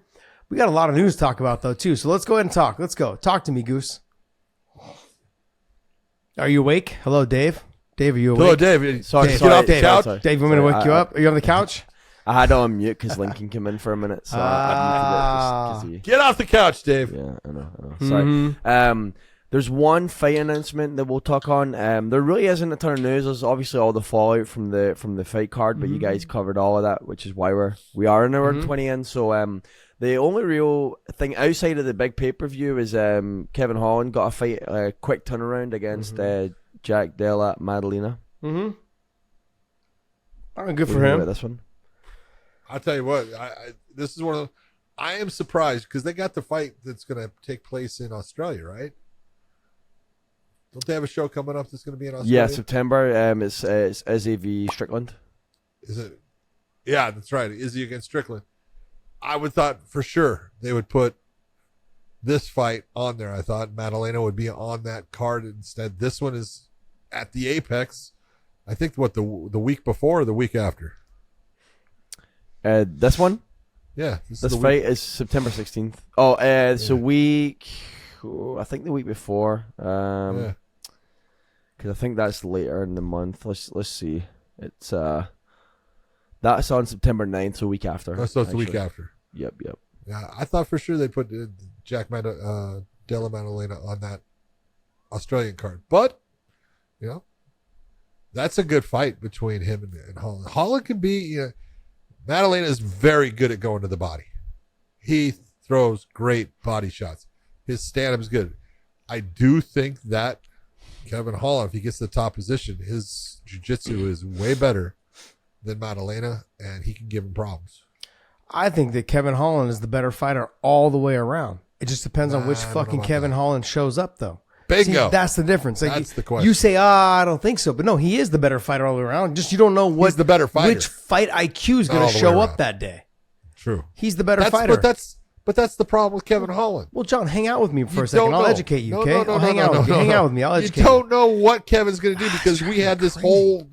We got a lot of news to talk about, though, too. So let's go ahead and talk. Let's go. Talk to me, Goose. Are you awake? Hello, Dave. Dave, are you awake? Hello, Dave. Sorry, Dave, sorry, Dave, sorry, Dave, Dave, you want me to wake you up? Are you on the couch? I had it on mute because Lincoln came in for a minute. So I muted it. Get off the couch, Dave. Yeah, I know. Sorry. There's one fight announcement that we'll talk on. There really isn't a ton of news. There's obviously all the fallout from the fight card, but you guys covered all of that, which is why we are in our 20 in. So the only real thing outside of the big pay-per-view is Kevin Holland got a fight, quick turnaround against Jack Della Maddalena. Good for him. This one. I'll tell you what. This is one of. I am surprised because they got the fight that's going to take place in Australia, right? Don't they have a show coming up that's going to be in Australia? Yeah, September. It's Izzy v Strickland. Is it? Yeah, that's right. Izzy against Strickland. I would thought for sure they would put this fight on there. I thought Maddalena would be on that card instead. This one is at the Apex. I think the week before or the week after. This one. Yeah, this fight is September 16th. Oh, it's a week. I think the week before. Because I think that's later in the month. Let's see. It's that's on September 9th, so a week after. Oh, so it's the week after. Yep. Yeah, I thought for sure they put Jack Della Maddalena on that Australian card, but that's a good fight between him and Holland. Holland can be. Maddalena is very good at going to the body. He throws great body shots. His stand-up is good. I do think that Kevin Holland, if he gets the top position, his jiu-jitsu is way better than Maddalena, and he can give him problems. I think that Kevin Holland is the better fighter all the way around. It just depends on which fucking Kevin Holland shows up, though. Bingo. See, that's the difference. Like, that's the question. You say, I don't think so. But no, he is the better fighter all the way around. Just you don't know He's the better fighter. Which fight IQ is going to show up that day. True. He's the better fighter. But that's the problem with Kevin Holland. Well, John, hang out with me for a second. I'll educate you, okay? I'll hang out with you. Hang out with me. I'll educate you. You don't know what Kevin's going to do because we had this whole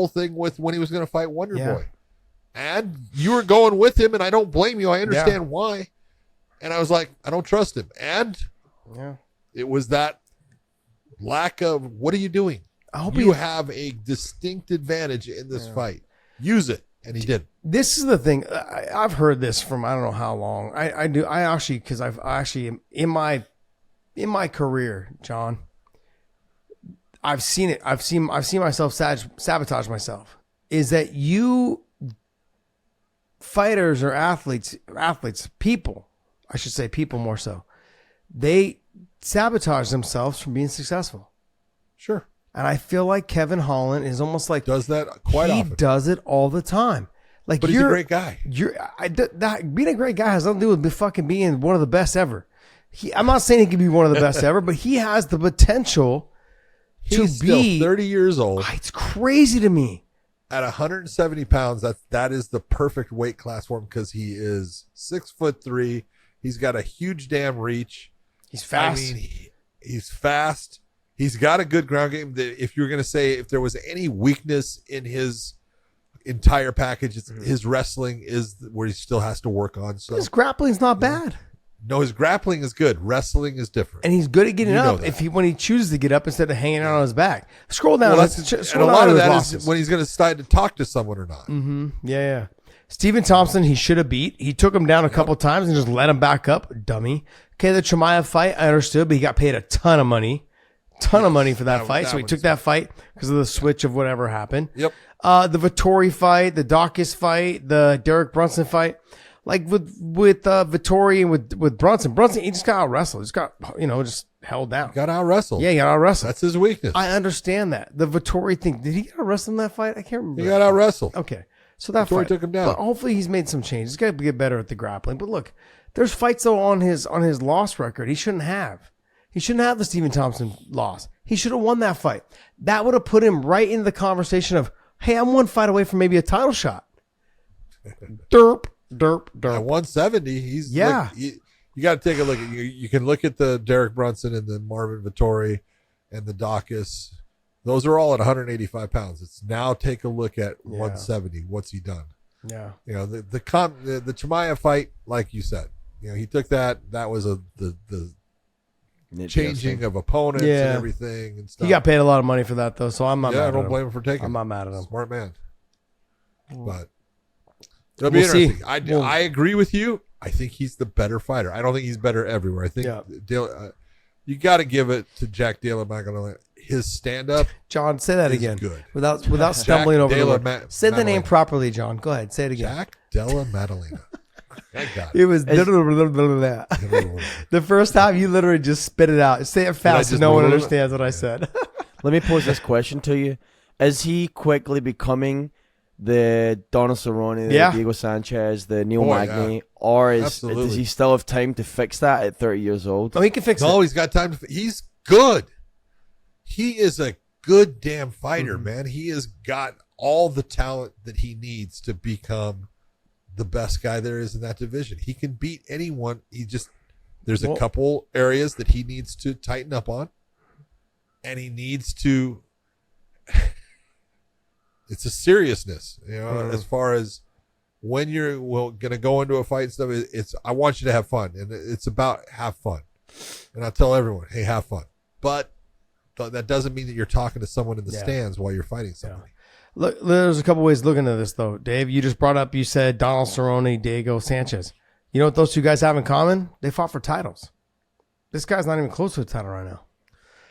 thing with when he was going to fight Wonder Boy. And you were going with him, and I don't blame you. I understand why. And I was like, I don't trust him. And it was that lack of, what are you doing? You have a distinct advantage in this fight. Use it. And he did. This is the thing. I've heard this from I don't know how long. I actually because I've actually in my career, John. I've seen it. I've seen myself sabotage myself. Is that you fighters or athletes, people, I should say people more so, they sabotage themselves from being successful. Sure. And I feel like Kevin Holland is almost like does that quite often. He does it all the time. Like, but he's a great guy. Being a great guy has nothing to do with fucking being one of the best ever. I'm not saying he can be one of the best ever, but he has the potential to be still 30 years old. It's crazy to me. At 170 pounds, that is the perfect weight class for him because he is 6'3". He's got a huge damn reach. He's fast. I mean, he's fast. He's got a good ground game. If you're going to say if there was any weakness in his entire package, his wrestling is where he still has to work on. So his grappling's not bad. No, his grappling is good. Wrestling is different. And he's good at getting up when he chooses to get up instead of hanging out on his back. Scroll down. And a lot of that is when he's going to decide to talk to someone or not. Mm-hmm. Yeah. Stephen Thompson, he should have beat. He took him down a couple times and just let him back up. Dummy. Okay, the Chimaev fight, I understood, but he got paid a ton of money. For that fight. So he took that fight because of the switch of whatever happened. Yep. The Vettori fight, the Dawkins fight, the Derek Brunson fight. Like with Vettori and with Brunson, he just got out wrestled. Just got, just held down. Got out wrestled. Yeah, he got out wrestled. That's his weakness. I understand that. The Vettori thing, did he get out wrestled in that fight? I can't remember. He got out wrestled. Okay. So that Vettori fight took him down. But hopefully he's made some changes. He's got to get better at the grappling. But look, there's fights though on his loss record he shouldn't have. He shouldn't have the Stephen Thompson loss. He should have won that fight. That would have put him right into the conversation of hey, I'm one fight away from maybe a title shot. Derp. At 170, he's you got to take a look at you can look at the Derek Brunson and the Marvin Vettori and the Dacus. Those are all at 185 pounds. It's now take a look at 170. What's he done? Yeah. You know, the Chimaev fight, like you said, you know, he took that was the changing of opponents and everything and stuff. He got paid a lot of money for that though, so I'm not mad I don't blame him for taking it. I'm not mad at him. Smart man. But it'll be interesting. I agree with you. I think he's the better fighter. I don't think he's better everywhere. I think you got to give it to Jack Della Maddalena. His stand-up, John, say that again. Good. Without stumbling over the word. Say the name Maddalena. properly, John. Go ahead. Say it again. Jack Della Maddalena. I got It was the first time you literally just spit it out. Say it fast so no one understands what I said. Let me pose this question to you. Is he quickly becoming the Donald Cerrone, the Diego Sanchez, the Neil Magny, or does he still have time to fix that at 30 years old? Oh, he can fix it. No, he's got time to. He's good. He is a good damn fighter, man. He has got all the talent that he needs to become the best guy there is in that division. He can beat anyone. There's a couple areas that he needs to tighten up on, and he needs to. It's a seriousness, you know, as far as when you're going to go into a fight and stuff. It's I want you to have fun, and it's about have fun. And I tell everyone, hey, have fun, but that doesn't mean that you're talking to someone in the stands while you're fighting somebody. Look, there's a couple ways looking at this, though. Dave, you just brought up, you said Donald Cerrone, Diego Sanchez. You know what those two guys have in common? They fought for titles. This guy's not even close to a title right now.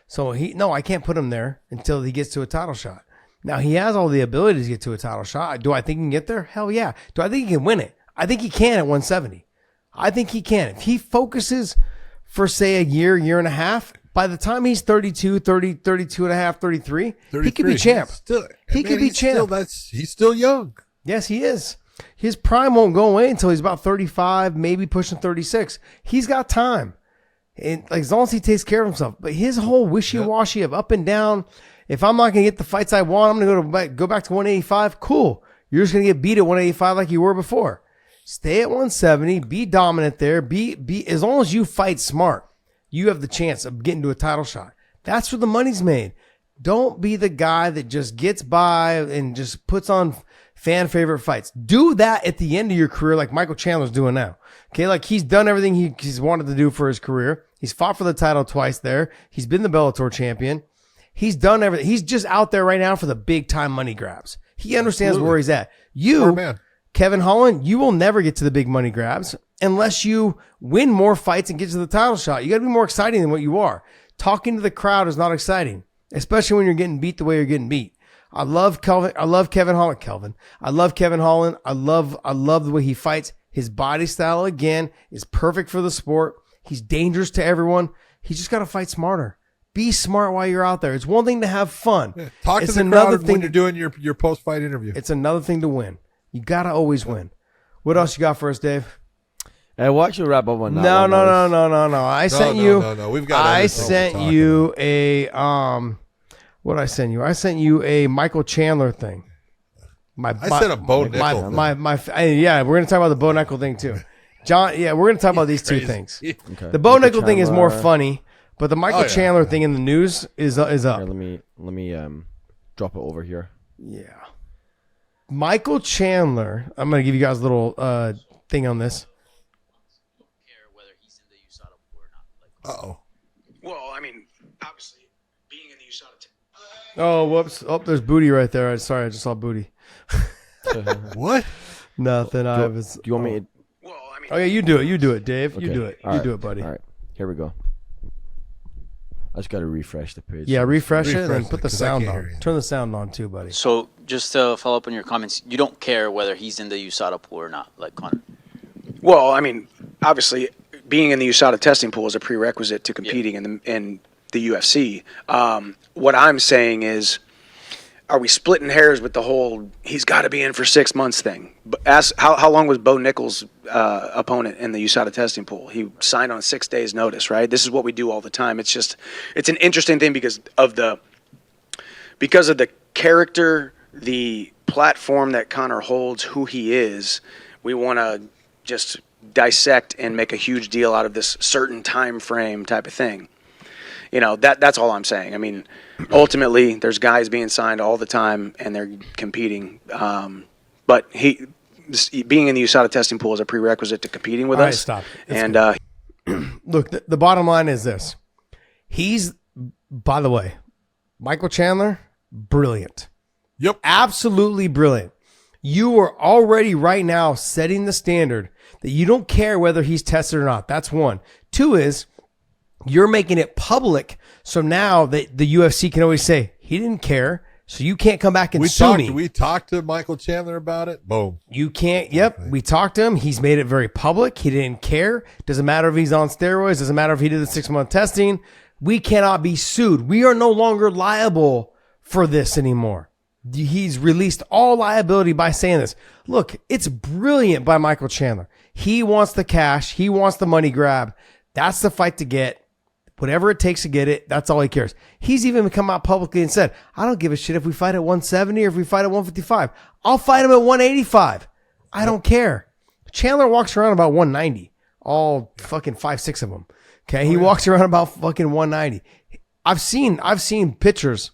So I can't put him there until he gets to a title shot. Now, he has all the ability to get to a title shot. Do I think he can get there? Hell yeah. Do I think he can win it? I think he can at 170. I think he can. If he focuses for, say, a year and a half, by the time he's 32, 30, 32 and a half, 33, he could be champ. He could be champ. He's still young. Yes, he is. His prime won't go away until he's about 35, maybe pushing 36. He's got time. And as long as he takes care of himself. But his whole wishy-washy of up and down, if I'm not going to get the fights I want, I'm going to go back to 185. Cool. You're just going to get beat at 185 like you were before. Stay at 170. Be dominant there. Be as long as you fight smart, you have the chance of getting to a title shot. That's where the money's made. Don't be the guy that just gets by and just puts on fan favorite fights. Do that at the end of your career like Michael Chandler's doing now. Okay, like he's done everything he's wanted to do for his career. He's fought for the title twice there. He's been the Bellator champion. He's done everything. He's just out there right now for the big time money grabs. He understands where he's at. Kevin Holland, you will never get to the big money grabs unless you win more fights and get to the title shot. You got to be more exciting than what you are. Talking to the crowd is not exciting, especially when you're getting beat the way you're getting beat. I love Kevin Holland. I love Kevin Holland. I love the way he fights. His body style, again, is perfect for the sport. He's dangerous to everyone. He's just got to fight smarter. Be smart while you're out there. It's one thing to have fun. Yeah, talk to the crowd when you're doing your post-fight interview. It's another thing to win. You got to always win. What else you got for us, Dave? Why don't you wrap up on that? No. I sent you a what I sent you? I sent you a Michael Chandler thing. I sent a Bo Nickel. We're gonna talk about the Bo Nickel thing too, John. Yeah, we're gonna talk about these two things. Okay. The Bo Nickel thing is more funny, but the Michael Chandler thing in the news is up. Here, let me drop it over here. Yeah, Michael Chandler. I'm gonna give you guys a little thing on this. Uh-oh. Well, I mean, obviously, being in the USADA. Oh, whoops. Oh, there's booty right there. Sorry, I just saw booty. What? Nothing. Do you want me to? Well, I mean. Okay, you do it. You do it, Dave. Okay. You do it. All you right. do it, buddy. All right. Here we go. I just got to refresh the page. Yeah, refresh it and then put the 'cause I sound can't on. hear you. Turn the sound on too, buddy. So just to follow up on your comments, you don't care whether he's in the USADA pool or not, like Connor. Well, I mean, obviously, being in the USADA testing pool is a prerequisite to competing in the UFC. What I'm saying is, are we splitting hairs with the whole he's got to be in for 6 months thing? But how long was Bo Nickel's opponent in the USADA testing pool? He signed on 6 days' notice, right? This is what we do all the time. It's an interesting thing because of the character the platform that Conor holds, who he is, we want to just dissect and make a huge deal out of this certain time frame type of thing. You know, that's all I'm saying. I mean, ultimately, there's guys being signed all the time, and they're competing. But being in the USADA testing pool is a prerequisite to competing with us. Stop. And look, the bottom line is this. He's, by the way, Michael Chandler, brilliant. Yep. Absolutely brilliant. You are already right now setting the standard that you don't care whether he's tested or not. That's one. Two is you're making it public. So now the UFC can always say he didn't care. So you can't come back and sue me. We talked to Michael Chandler about it. Boom. You can't. Yep. We talked to him. He's made it very public. He didn't care. Doesn't matter if he's on steroids. Doesn't matter if he did the 6-month testing. We cannot be sued. We are no longer liable for this anymore. He's released all liability by saying this. Look, it's brilliant by Michael Chandler. He wants the cash. He wants the money grab. That's the fight to get. Whatever it takes to get it, that's all he cares. He's even come out publicly and said, I don't give a shit if we fight at 170 or if we fight at 155. I'll fight him at 185. I don't care. Chandler walks around about 190. All fucking 5-6 of them. Okay. He walks around about fucking 190. I've seen pictures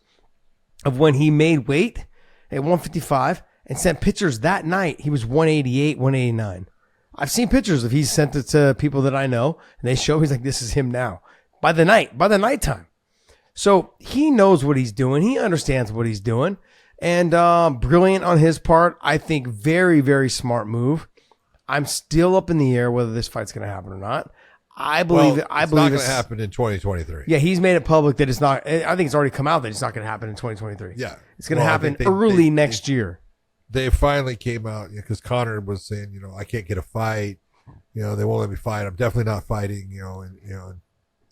of when he made weight at 155 and sent pictures that night. He was 188, 189. I've seen pictures of he's sent it to people that I know and they show he's like, this is him now. By the nighttime. So he knows what he's doing. He understands what he's doing. And brilliant on his part. I think very, very smart move. I'm still up in the air whether this fight's going to happen or not. I believe it's not going to happen in 2023. Yeah, he's made it public that it's not. I think it's already come out that it's not going to happen in 2023. Yeah. It's going to happen early next year. They finally came out because Conor was saying, I can't get a fight. They won't let me fight. I'm definitely not fighting,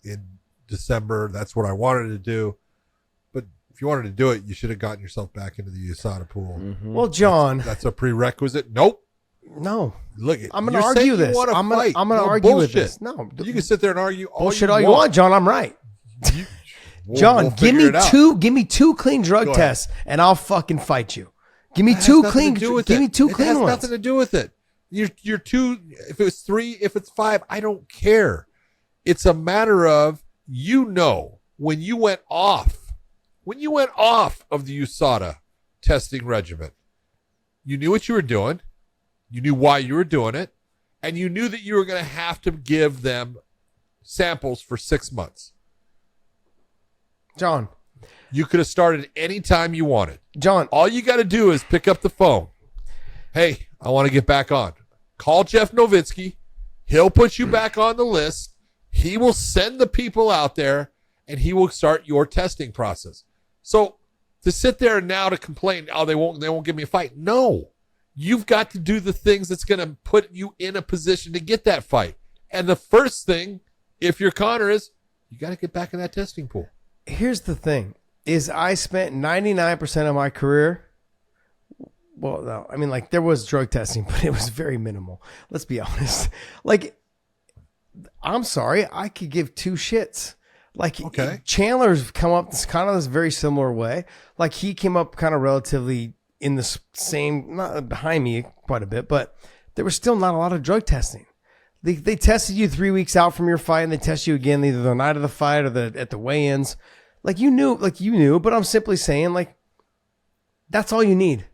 in December. That's what I wanted to do. But if you wanted to do it, you should have gotten yourself back into the USADA pool. Mm-hmm. Well, John. That's a prerequisite. Nope. No. Look, I'm going to argue this. I'm going to argue with this. No. You can sit there and argue all bullshit all you want, John. I'm right. John, give me two clean drug tests and I'll fucking fight you. Give me two clean ones. It has nothing to do with it. You're two, if it's 3, if it's 5, I don't care. It's a matter of, when you went off of the USADA testing regimen, you knew what you were doing, you knew why you were doing it, and you knew that you were going to have to give them samples for 6 months. John. You could have started any time you wanted. John. All you got to do is pick up the phone. Hey, I want to get back on. Call Jeff Nowitzki. He'll put you back on the list. He will send the people out there and he will start your testing process. So to sit there now to complain, they won't give me a fight. No, you've got to do the things that's going to put you in a position to get that fight. And the first thing, if you're Conor, is you got to get back in that testing pool. Here's the thing is I spent 99% of my career. Well, no, I mean, there was drug testing, but it was very minimal. Let's be honest. I'm sorry, I could give two shits. Okay. Chandler's come up kind of this very similar way. He came up kind of relatively in the same, not behind me quite a bit, but there was still not a lot of drug testing. They tested you 3 weeks out from your fight, and they test you again either the night of the fight or at the weigh-ins. You knew, but I'm simply saying, that's all you need.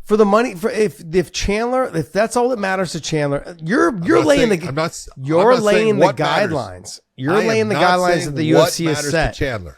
For the money, if Chandler, if that's all that matters to Chandler, you're laying the guidelines. You're laying the guidelines that the UFC has set. To Chandler.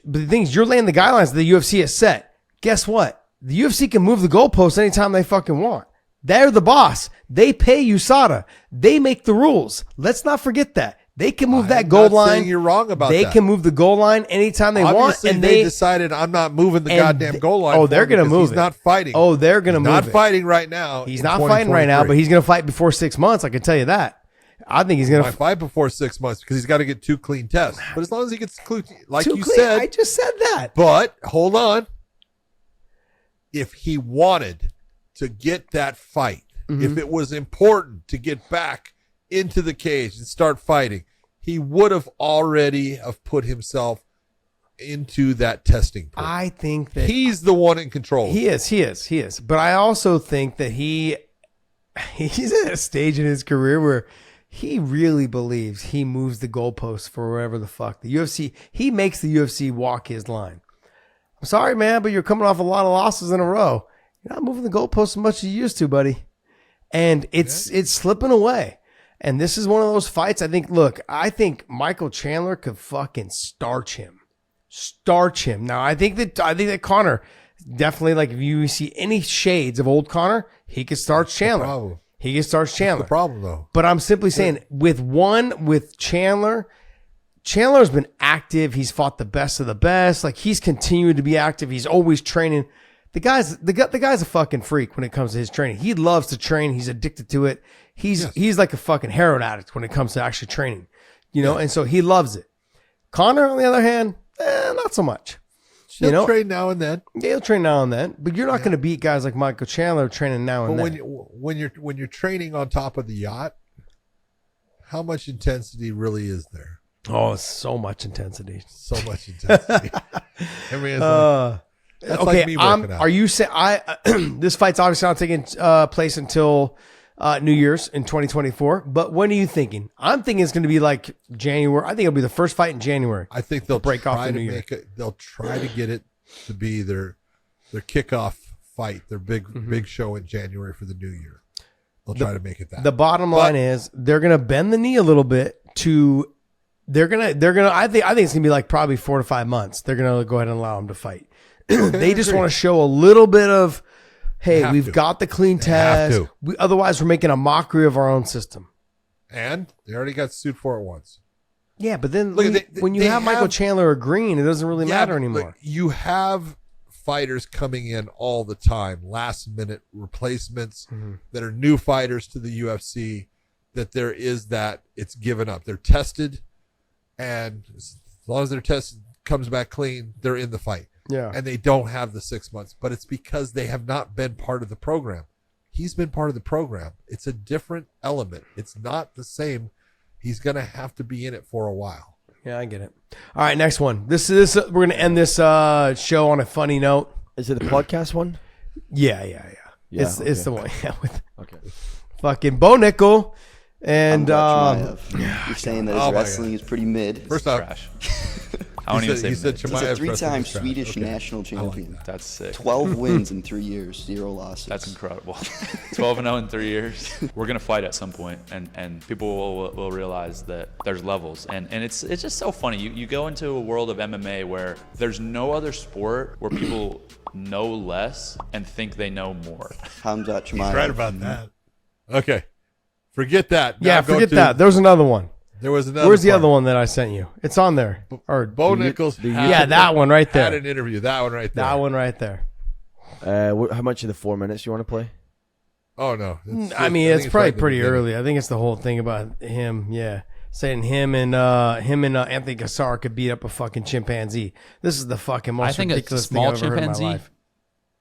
But the thing is, you're laying the guidelines that the UFC has set. Guess what? The UFC can move the goalposts anytime they fucking want. They're the boss. They pay USADA. They make the rules. Let's not forget that. They can move that goal line. You're wrong about that. They can move the goal line anytime they want. And they decided I'm not moving the goddamn goal line. Oh, they're going to move it. He's not fighting. Oh, they're going to move it. Not fighting right now. He's not fighting right now, but he's going to fight before 6 months. I can tell you that. I think he's going to fight before 6 months because he's got to get 2 clean tests. But as long as he gets said, I just said that. But hold on. If he wanted to get that fight, if it was important to get back into the cage and start fighting, he would have already have put himself into that testing pool. I think that he's the one in control. He is. But I also think that he's at a stage in his career where he really believes he moves the goalposts for wherever the fuck the UFC. He makes the UFC walk his line. I'm sorry, man, but you're coming off a lot of losses in a row. You're not moving the goalposts as much as you used to, buddy. And it's slipping away. And this is one of those fights. I think Michael Chandler could fucking starch him. Now, I think that Conor definitely, like, if you see any shades of old Conor, he could starch Chandler. He can starch Chandler. That's the problem, though. But I'm simply saying, with Chandler's been active. He's fought the best of the best. Like, he's continued to be active. He's always training. The guy's a fucking freak when it comes to his training. He loves to train. He's addicted to it. He's like a fucking heroin addict when it comes to actually training, and so he loves it. Conor, on the other hand, not so much. He'll train now and then. Yeah, he'll train now and then, but you're not going to beat guys like Michael Chandler training now and then. When you're training on top of the yacht, how much intensity really is there? Oh, so much intensity. So much intensity. I mean, that's okay, like me working out. Are you saying this fight's obviously not taking place until New Year's in 2024? But when are you thinking? I'm thinking it's going to be like January. I think it'll be the first fight in January. I think they'll break off try the to New Year. they'll try to get it to be their kickoff fight, their big show in January for the New Year. They'll try to make it that. The bottom line is they're going to bend the knee a little bit to. They're gonna. I think it's gonna be like probably 4 to 5 months. They're gonna go ahead and allow them to fight. They just want to show a little bit of, hey, we've got the clean test. Otherwise, we're making a mockery of our own system. And they already got sued for it once. Yeah, but then when you have Michael Chandler agreeing, it doesn't really matter anymore. Look, you have fighters coming in all the time, last minute replacements that are new fighters to the UFC. That there is that it's given up. They're tested, and as long as their test comes back clean, they're in the fight. Yeah. And they don't have the 6 months, but it's because they have not been part of the program. He's been part of the program. It's a different element. It's not the same. He's going to have to be in it for a while. Yeah, I get it. All right, next one. We're going to end this show on a funny note. Is it the podcast one? Yeah. It's the one. Yeah, with Okay. fucking Bo Nickel. And you're saying that his wrestling is pretty mid. First off, Trash. I don't even say He's a Chimaev's wrestling 3-time is trash. Swedish Okay. national champion. That's sick. 12 wins in 3 years, 0 losses. That's incredible. 12-0 in 3 years. We're gonna fight at some point, and people will realize that there's levels, and it's just so funny. You go into a world of MMA where there's no other sport where people know less and think they know more. Hamzat Chimaev. He's right about that. Okay. Forget that. yeah, Now go forget to- that. There's another one. There was another. Where's the part. other one that I sent you? It's on there. Or Bo Nichols. yeah, that one right Had there. an interview. That one right there. That one right there. How much of the 4 minutes you want to play? Oh no. I mean, it's probably right in the pretty beginning. early. I think it's the whole thing about him. Yeah, saying him and Anthony Cassar could beat up a fucking chimpanzee. This is the fucking most I think a ridiculous thing small I've ever heard in my chimpanzee, life.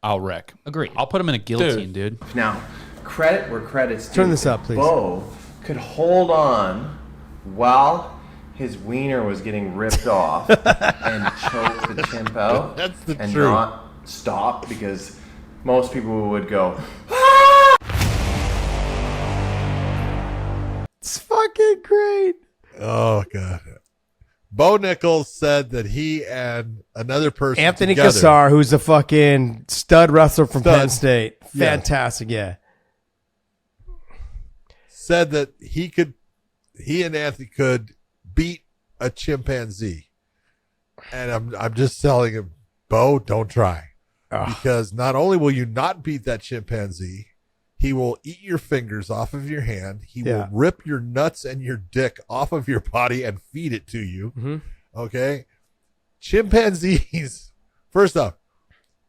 I'll wreck. Agree. I'll put him in a guillotine, dude. Now, credit where credit's due. Turn this up, please. Bo could hold on while his wiener was getting ripped off and choke the chimp out. That's the and truth. not stop, because most people would go, It's fucking great. Oh god. Bo Nichols said that he and another person, Anthony together, Cassar, who's a fucking stud wrestler from Stud. Penn State. Yeah. Fantastic, yeah. said that he and Anthony could beat a chimpanzee. And I'm just telling him, Bo, don't try. Because not only will you not beat that chimpanzee, he will eat your fingers off of your hand. He will rip your nuts and your dick off of your body and feed it to you. Mm-hmm. Okay? Chimpanzees, first off,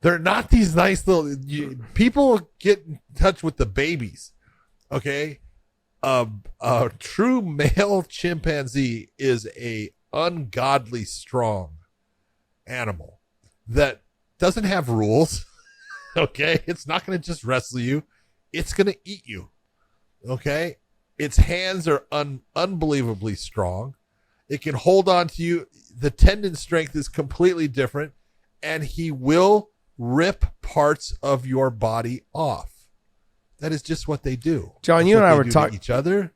they're not these nice little... people get in touch with the babies. Okay? A true male chimpanzee is a ungodly strong animal that doesn't have rules. Okay? It's not going to just wrestle you. It's going to eat you. Okay? Its hands are unbelievably strong. It can hold on to you. The tendon strength is completely different, and he will rip parts of your body off. That is just what they do. John, That's you and what I they were do to talking each other.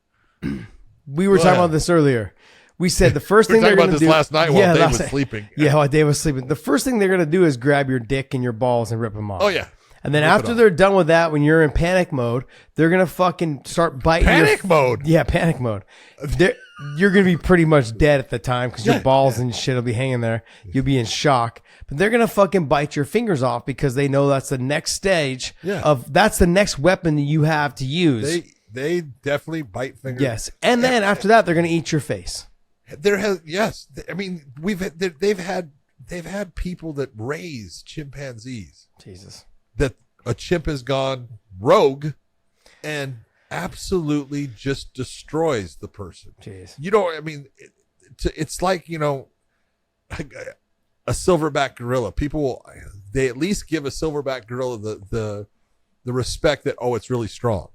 We were talking about this earlier. We said the first thing they're going to do. We were talking about this last night while Dave was sleeping. Yeah, while Dave was sleeping. The first thing they're going to do is grab your dick and your balls and rip them off. Oh, yeah. And then after they're done with that, when you're in panic mode, they're going to fucking start biting Panic mode? Yeah, panic mode. You're going to be pretty much dead at the time because your balls and shit will be hanging there. You'll be in shock. But they're going to fucking bite your fingers off because they know that's the next stage that's the next weapon that you have to use. They definitely bite fingers. Yes. And then after that, they're going to eat your face. I mean, they've had people that raise chimpanzees. Jesus. That a chimp has gone rogue and absolutely just destroys the person. Jeez. You know, I mean, it's like, you know, a silverback gorilla. They at least give a silverback gorilla the respect that, oh, it's really strong.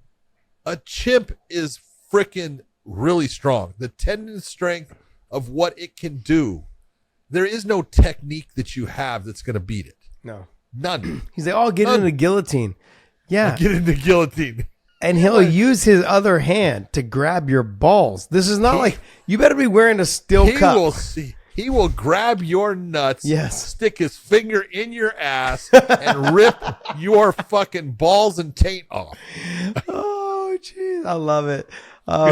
A chimp is freaking really strong. The tendon strength of what it can do, there is no technique that you have that's going to beat it. No. None. He's like, oh, get into guillotine. Yeah. I'll get into guillotine. And he'll use his other hand to grab your balls. This is not like, you better be wearing a steel cup. He will grab your nuts, stick his finger in your ass, and rip your fucking balls and taint off. Oh, jeez. I love it.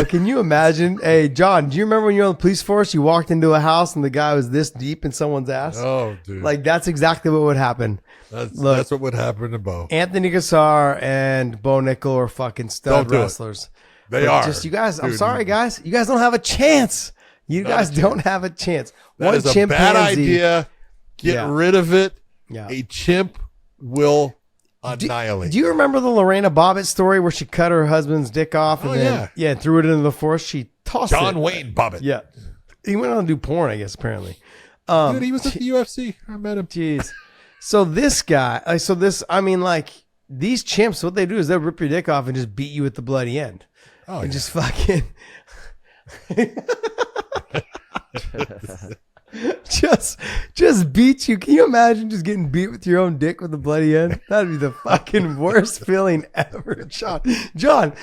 Can you imagine? Hey, John, do you remember when you were on the police force, you walked into a house and the guy was this deep in someone's ass? Oh, dude. Like, that's exactly what would happen. That's what would happen to Bo. Anthony Cassar and Bo Nickel are fucking stud wrestlers. They are. Just you guys, I'm sorry, guys. You guys don't have a chance. You guys don't have a chance. That is a bad idea. Get rid of it. Yeah. A chimp will annihilate. Do you remember the Lorena Bobbitt story where she cut her husband's dick off and then threw it into the forest? She tossed John it. Wayne Bobbitt. Yeah. He went on to do porn, I guess, apparently. Dude, he was at the UFC. I met him. Jeez. So this guy, these chimps, what they do is they'll rip your dick off and just beat you at the bloody end. Oh, and just fucking just beat you. Can you imagine just getting beat with your own dick with the bloody end? That'd be the fucking worst feeling ever. John, dude,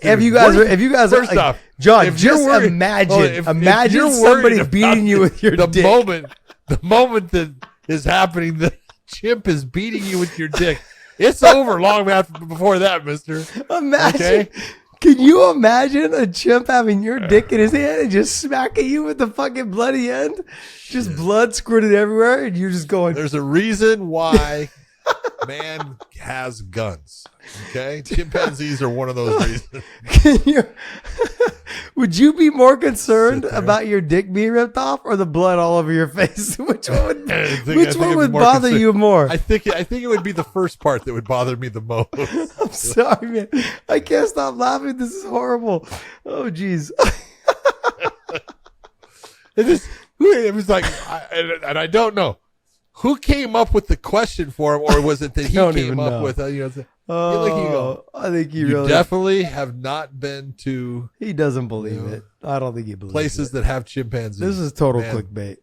if you guys first like, off, John, just imagine somebody beating you with your dick. The moment that is happening, the chimp is beating you with your dick. It's over long before that, mister. Imagine. Okay? Can you imagine a chimp having your dick in his hand and just smacking you with the fucking bloody end? Just blood squirted everywhere and you're just going. There's a reason why man has guns. Okay? Chimpanzees are one of those reasons. Would you be more concerned about your dick being ripped off or the blood all over your face? Which one would bother you more? I think it would be the first part that would bother me the most. I'm sorry, man. I can't stop laughing. This is horrible. Oh, geez. It was like, and I don't know. Who came up with the question for him, or was it that he came up with? I think he really definitely have not been to. He doesn't believe it. I don't think he believes places that have chimpanzees. This is total clickbait.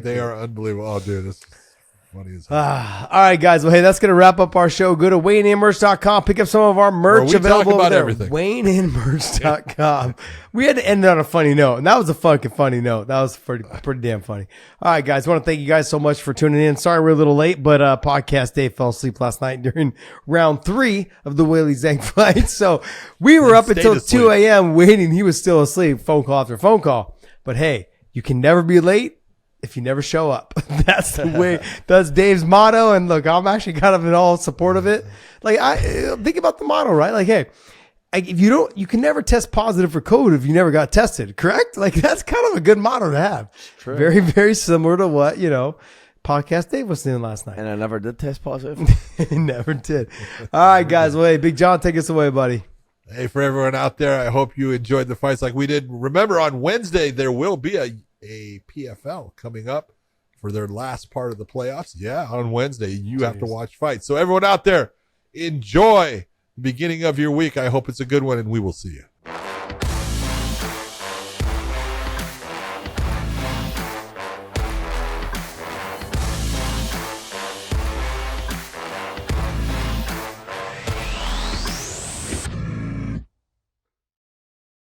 They are unbelievable. Oh, dude, this is funny as hell. All right, guys. Well, hey, that's gonna wrap up our show. Go to WayneInMerch.com. Pick up some of our merch available over there. WayneInMerch.com. We had to end it on a funny note, and that was a fucking funny note. That was pretty damn funny. All right, guys. I want to thank you guys so much for tuning in. Sorry we're a little late, but podcast Dave fell asleep last night during round 3 of the Whaley Zhang fight. So we were up until 2 a.m. waiting. He was still asleep. Phone call after phone call. But hey, you can never be late if you never show up. That's the way. That's Dave's motto. And look, I'm actually kind of in all support of it. Like, I think about the motto, right? Like, hey, if you can never test positive for COVID if you never got tested, correct? Like, that's kind of a good motto to have. True. Very, very similar to what, podcast Dave was doing last night. And I never did test positive. Never did. All right, guys. Well, hey, Big John, take us away, buddy. Hey, for everyone out there, I hope you enjoyed the fights like we did. Remember, on Wednesday, there will be a PFL coming up for their last part of the playoffs. Yeah, on Wednesday, you have to watch fights. So everyone out there, enjoy the beginning of your week. I hope it's a good one, and we will see you.